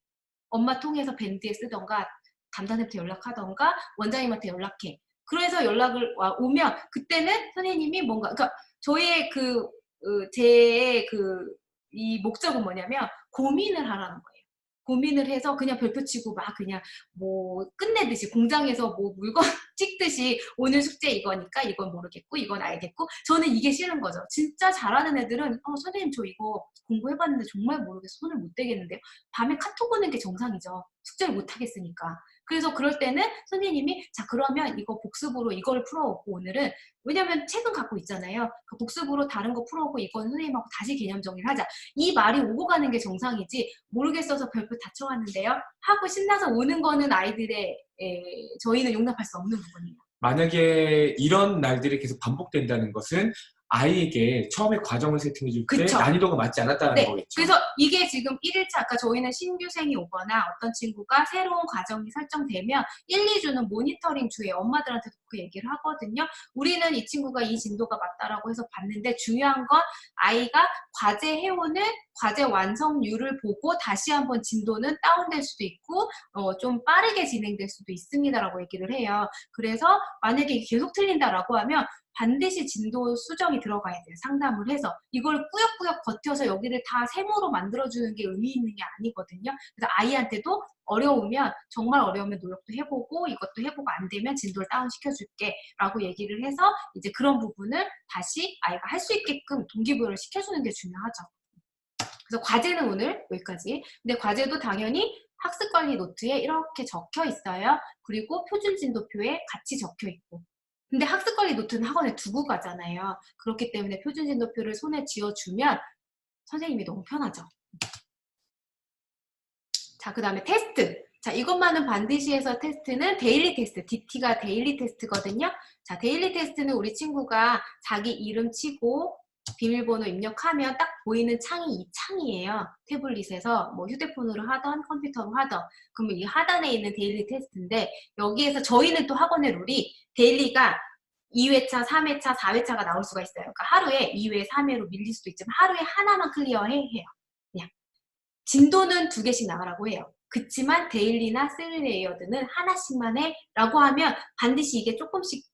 Speaker 2: 엄마 통해서 밴드에 쓰던가 담당자한테 연락하던가 원장님한테 연락해. 그래서 연락을 오면 그때는 선생님이 뭔가 그러니까 저희의 이 목적은 뭐냐면 고민을 하라는 거예요. 고민을 해서 그냥 별표 치고 막 그냥 뭐 끝내듯이 공장에서 뭐 물건 찍듯이 오늘 숙제 이거니까 이건 모르겠고 이건 알겠고 저는 이게 싫은 거죠. 진짜 잘하는 애들은 선생님 저 이거 공부해봤는데 정말 모르겠어. 손을 못 대겠는데요. 밤에 카톡 오는 게 정상이죠. 숙제를 못 하겠으니까. 그래서 그럴 때는 선생님이 자 그러면 이거 복습으로 이걸 풀어오고 오늘은 왜냐면 책은 갖고 있잖아요. 그 복습으로 다른 거 풀어오고 이건 선생님하고 다시 개념 정리를 하자. 이 말이 오고 가는 게 정상이지 모르겠어서 별표 다 쳐왔는데요. 하고 신나서 오는 거는 아이들의 저희는 용납할 수 없는 부분이에요.
Speaker 1: 만약에 이런 날들이 계속 반복된다는 것은 아이에게 처음에 과정을 세팅해줄 때
Speaker 2: 그쵸.
Speaker 1: 난이도가 맞지 않았다는
Speaker 2: 네.
Speaker 1: 거겠죠.
Speaker 2: 그래서 이게 지금 1일차 아까 저희는 신규생이 오거나 어떤 친구가 새로운 과정이 설정되면 1, 2주는 모니터링 주에 엄마들한테도 그 얘기를 하거든요. 우리는 이 친구가 이 진도가 맞다라고 해서 봤는데 중요한 건 아이가 과제 해오는 과제 완성률을 보고 다시 한번 진도는 다운될 수도 있고 좀 빠르게 진행될 수도 있습니다라고 얘기를 해요. 그래서 만약에 계속 틀린다라고 하면 반드시 진도 수정이 들어가야 돼요. 상담을 해서. 이걸 꾸역꾸역 버텨서 여기를 다 세모로 만들어주는 게 의미 있는 게 아니거든요. 그래서 아이한테도 어려우면 정말 어려우면 노력도 해보고 이것도 해보고 안 되면 진도를 다운시켜줄게 라고 얘기를 해서 이제 그런 부분을 다시 아이가 할 수 있게끔 동기부여를 시켜주는 게 중요하죠. 그래서 과제는 오늘 여기까지. 근데 과제도 당연히 학습관리 노트에 이렇게 적혀 있어요. 그리고 표준 진도표에 같이 적혀 있고. 근데 학습관리 노트는 학원에 두고 가잖아요. 그렇기 때문에 표준 진도표를 손에 쥐어주면 선생님이 너무 편하죠. 자, 그 다음에 테스트. 자, 이것만은 반드시 해서 테스트는 데일리 테스트. DT가 데일리 테스트거든요. 자, 데일리 테스트는 우리 친구가 자기 이름 치고 비밀번호 입력하면 딱 보이는 창이 이 창이에요. 태블릿에서 뭐 휴대폰으로 하던 컴퓨터로 하던. 그러면 이 하단에 있는 데일리 테스트인데 여기에서 저희는 또 학원의 룰이 데일리가 2회차, 3회차, 4회차가 나올 수가 있어요. 그러니까 하루에 2회, 3회로 밀릴 수도 있지만 하루에 하나만 클리어해야 해요. 그냥 진도는 2개씩 나가라고 해요. 그치만 데일리나 3레이어드는 하나씩만 해 라고 하면 반드시 이게 조금씩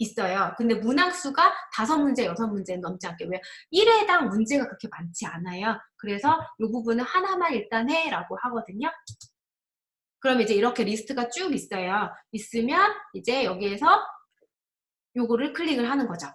Speaker 2: 있어요. 근데 문항수가 5문제, 6문제는 넘지 않게. 왜? 1회당 문제가 그렇게 많지 않아요. 그래서 이 부분은 하나만 일단 해 라고 하거든요. 그럼 이제 이렇게 리스트가 쭉 있어요. 있으면 이제 여기에서 요거를 클릭을 하는 거죠.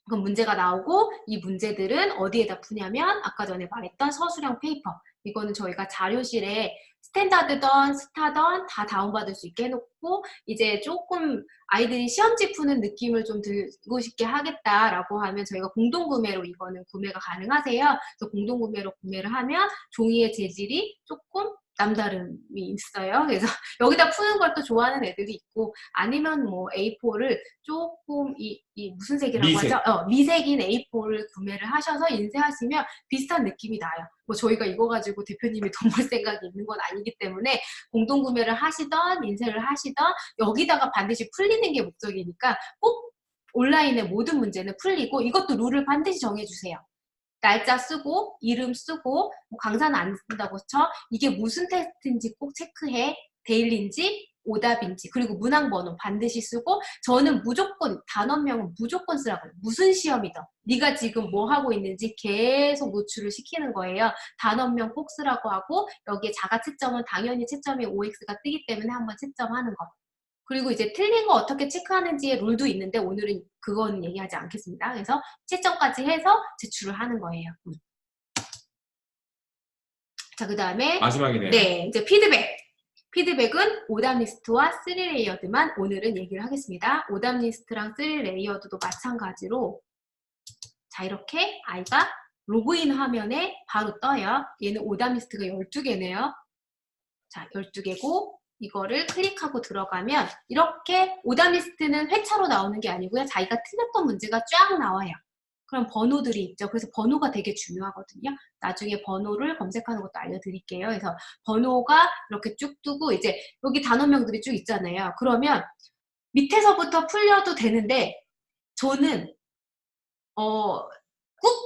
Speaker 2: 그럼 문제가 나오고 이 문제들은 어디에다 푸냐면 아까 전에 말했던 서술형 페이퍼. 이거는 저희가 자료실에 스탠다드던 스타던 다 다운받을 수 있게 해놓고 이제 조금 아이들이 시험지 푸는 느낌을 좀 들고 싶게 하겠다라고 하면 저희가 공동구매로 이거는 구매가 가능하세요. 그래서 공동구매로 구매를 하면 종이의 재질이 조금 남다름이 있어요. 그래서 여기다 푸는 걸 또 좋아하는 애들이 있고 아니면 뭐 A4를 조금 이 무슨 색이라고
Speaker 1: 미색.
Speaker 2: 하죠? 미색인 A4를 구매를 하셔서 인쇄하시면 비슷한 느낌이 나요. 뭐 저희가 이거 가지고 대표님이 돈 벌 생각이 있는 건 아니기 때문에 공동구매를 하시던 인쇄를 하시던 여기다가 반드시 풀리는 게 목적이니까 꼭 온라인의 모든 문제는 풀리고 이것도 룰을 반드시 정해주세요. 날짜 쓰고 이름 쓰고 뭐 강사는 안 쓴다고 쳐. 이게 무슨 테스트인지 꼭 체크해. 데일리인지 오답인지 그리고 문항번호 반드시 쓰고 저는 무조건 단원명은 무조건 쓰라고 해요. 무슨 시험이든 네가 지금 뭐 하고 있는지 계속 노출을 시키는 거예요. 단원명 꼭 쓰라고 하고 여기에 자가 채점은 당연히 채점이 OX가 뜨기 때문에 한번 채점하는 거. 그리고 이제 틀린 거 어떻게 체크하는지의 룰도 있는데 오늘은 그건 얘기하지 않겠습니다. 그래서 채점까지 해서 제출을 하는 거예요. 자, 그 다음에
Speaker 1: 마지막이네요.
Speaker 2: 네, 이제 피드백. 피드백은 오답 리스트와 3레이어드만 오늘은 얘기를 하겠습니다. 오답 리스트랑 3레이어드도 마찬가지로 자, 이렇게 아이가 로그인 화면에 바로 떠요. 얘는 오답 리스트가 12개네요. 자, 12개고 이거를 클릭하고 들어가면 이렇게 오답 리스트는 회차로 나오는 게 아니고요. 자기가 틀렸던 문제가 쫙 나와요. 그럼 번호들이 있죠. 그래서 번호가 되게 중요하거든요. 나중에 번호를 검색하는 것도 알려드릴게요. 그래서 번호가 이렇게 쭉 뜨고 이제 여기 단어명들이 쭉 있잖아요. 그러면 밑에서부터 풀려도 되는데 저는 꼭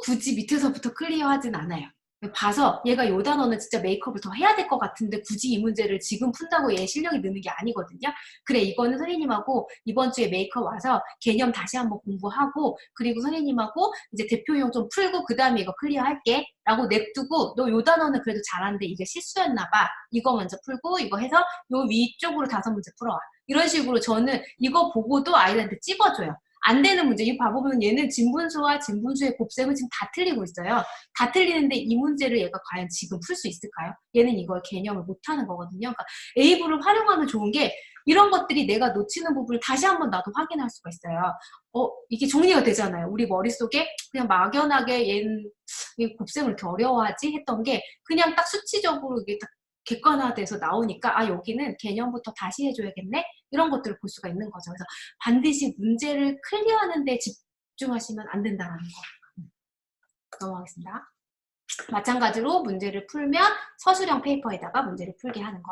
Speaker 2: 굳이 밑에서부터 클리어하진 않아요. 봐서 얘가 요 단어는 진짜 메이크업을 더 해야 될 것 같은데 굳이 이 문제를 지금 푼다고 얘 실력이 느는 게 아니거든요. 그래 이거는 선생님하고 이번 주에 메이크업 와서 개념 다시 한번 공부하고 그리고 선생님하고 이제 대표용 좀 풀고 그 다음에 이거 클리어할게 라고 냅두고 너 요 단어는 그래도 잘하는데 이게 실수였나 봐. 이거 먼저 풀고 이거 해서 요 위쪽으로 5문제 풀어와. 이런 식으로 저는 이거 보고도 아이들한테 찝어줘요. 안 되는 문제. 이거 봐보면 얘는 진분수와 진분수의 곱셈은 지금 다 틀리고 있어요. 다 틀리는데 이 문제를 얘가 과연 지금 풀 수 있을까요? 얘는 이걸 개념을 못하는 거거든요. 그러니까 A부를 활용하면 좋은 게 이런 것들이 내가 놓치는 부분을 다시 한번 나도 확인할 수가 있어요. 이게 정리가 되잖아요. 우리 머릿속에 그냥 막연하게 얘는 곱셈을 이렇게 어려워하지 했던 게 그냥 딱 수치적으로 이게 딱 객관화돼서 나오니까 아 여기는 개념부터 다시 해줘야겠네 이런 것들을 볼 수가 있는 거죠. 그래서 반드시 문제를 클리어하는 데 집중하시면 안 된다는 거. 넘어가겠습니다. 마찬가지로 문제를 풀면 서술형 페이퍼에다가 문제를 풀게 하는 거.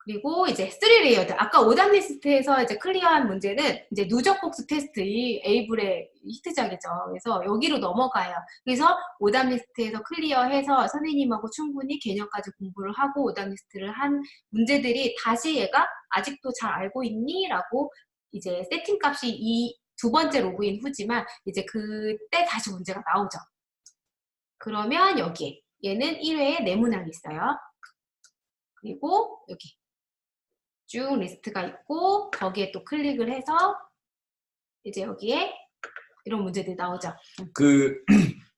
Speaker 2: 그리고 이제 3레이어드. 아까 오답 리스트에서 이제 클리어한 문제는 이제 누적 복수 테스트, 이 에이블의 히트작이죠. 그래서 여기로 넘어가요. 그래서 오답 리스트에서 클리어해서 선생님하고 충분히 개념까지 공부를 하고 오답 리스트를 한 문제들이 다시 얘가 아직도 잘 알고 있니? 라고 이제 세팅 값이 이 2번째 로그인 후지만 이제 그때 다시 문제가 나오죠. 그러면 여기에 얘는 1회에 네모난이 있어요. 그리고 여기 쭉 리스트가 있고 거기에 또 클릭을 해서 이제 여기에 이런 문제들이 나오죠.
Speaker 1: 그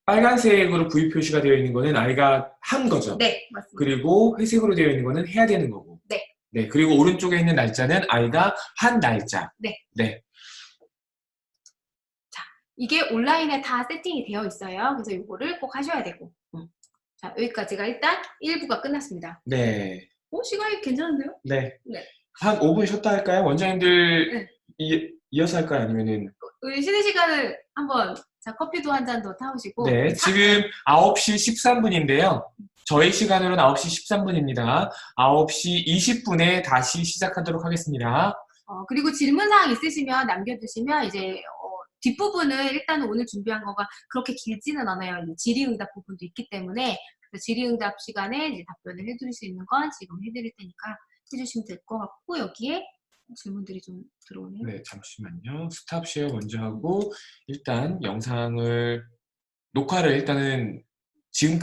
Speaker 1: 빨간색으로 부위 표시가 되어 있는 거는 아이가 한 거죠.
Speaker 2: 네, 맞습니다.
Speaker 1: 그리고 회색으로 되어 있는 거는 해야 되는 거고.
Speaker 2: 네.
Speaker 1: 네. 그리고 오른쪽에 있는 날짜는 아이가 한 날짜.
Speaker 2: 네.
Speaker 1: 네.
Speaker 2: 자, 이게 온라인에 다 세팅이 되어 있어요. 그래서 이거를 꼭 하셔야 되고. 자, 여기까지가 일단 1부가 끝났습니다.
Speaker 1: 네.
Speaker 2: 시간이 괜찮은데요?
Speaker 1: 네.
Speaker 2: 네.
Speaker 1: 한 5분 쉬었다 할까요? 원장님들
Speaker 2: 네.
Speaker 1: 이어서 할까요? 아니면은
Speaker 2: 우리 쉬는 시간을 한번 자 커피도 한 잔 더 타오시고
Speaker 1: 네, 지금 9시 13분인데요. 저희 시간으로는 9시 13분입니다. 9시 20분에 다시 시작하도록 하겠습니다.
Speaker 2: 그리고 질문사항 있으시면 남겨두시면 이제 뒷부분은 일단은 오늘 준비한 거가 그렇게 길지는 않아요. 이제 질의응답 부분도 있기 때문에 그래서 질의응답 시간에 이제 답변을 해드릴 수 있는 건 지금 해드릴 테니까 해주시면 될 것 같고 여기에 질문들이 좀 들어오네요.
Speaker 1: 네, 잠시만요. 스탑 쉐어 먼저 하고 일단 영상을 녹화를 일단은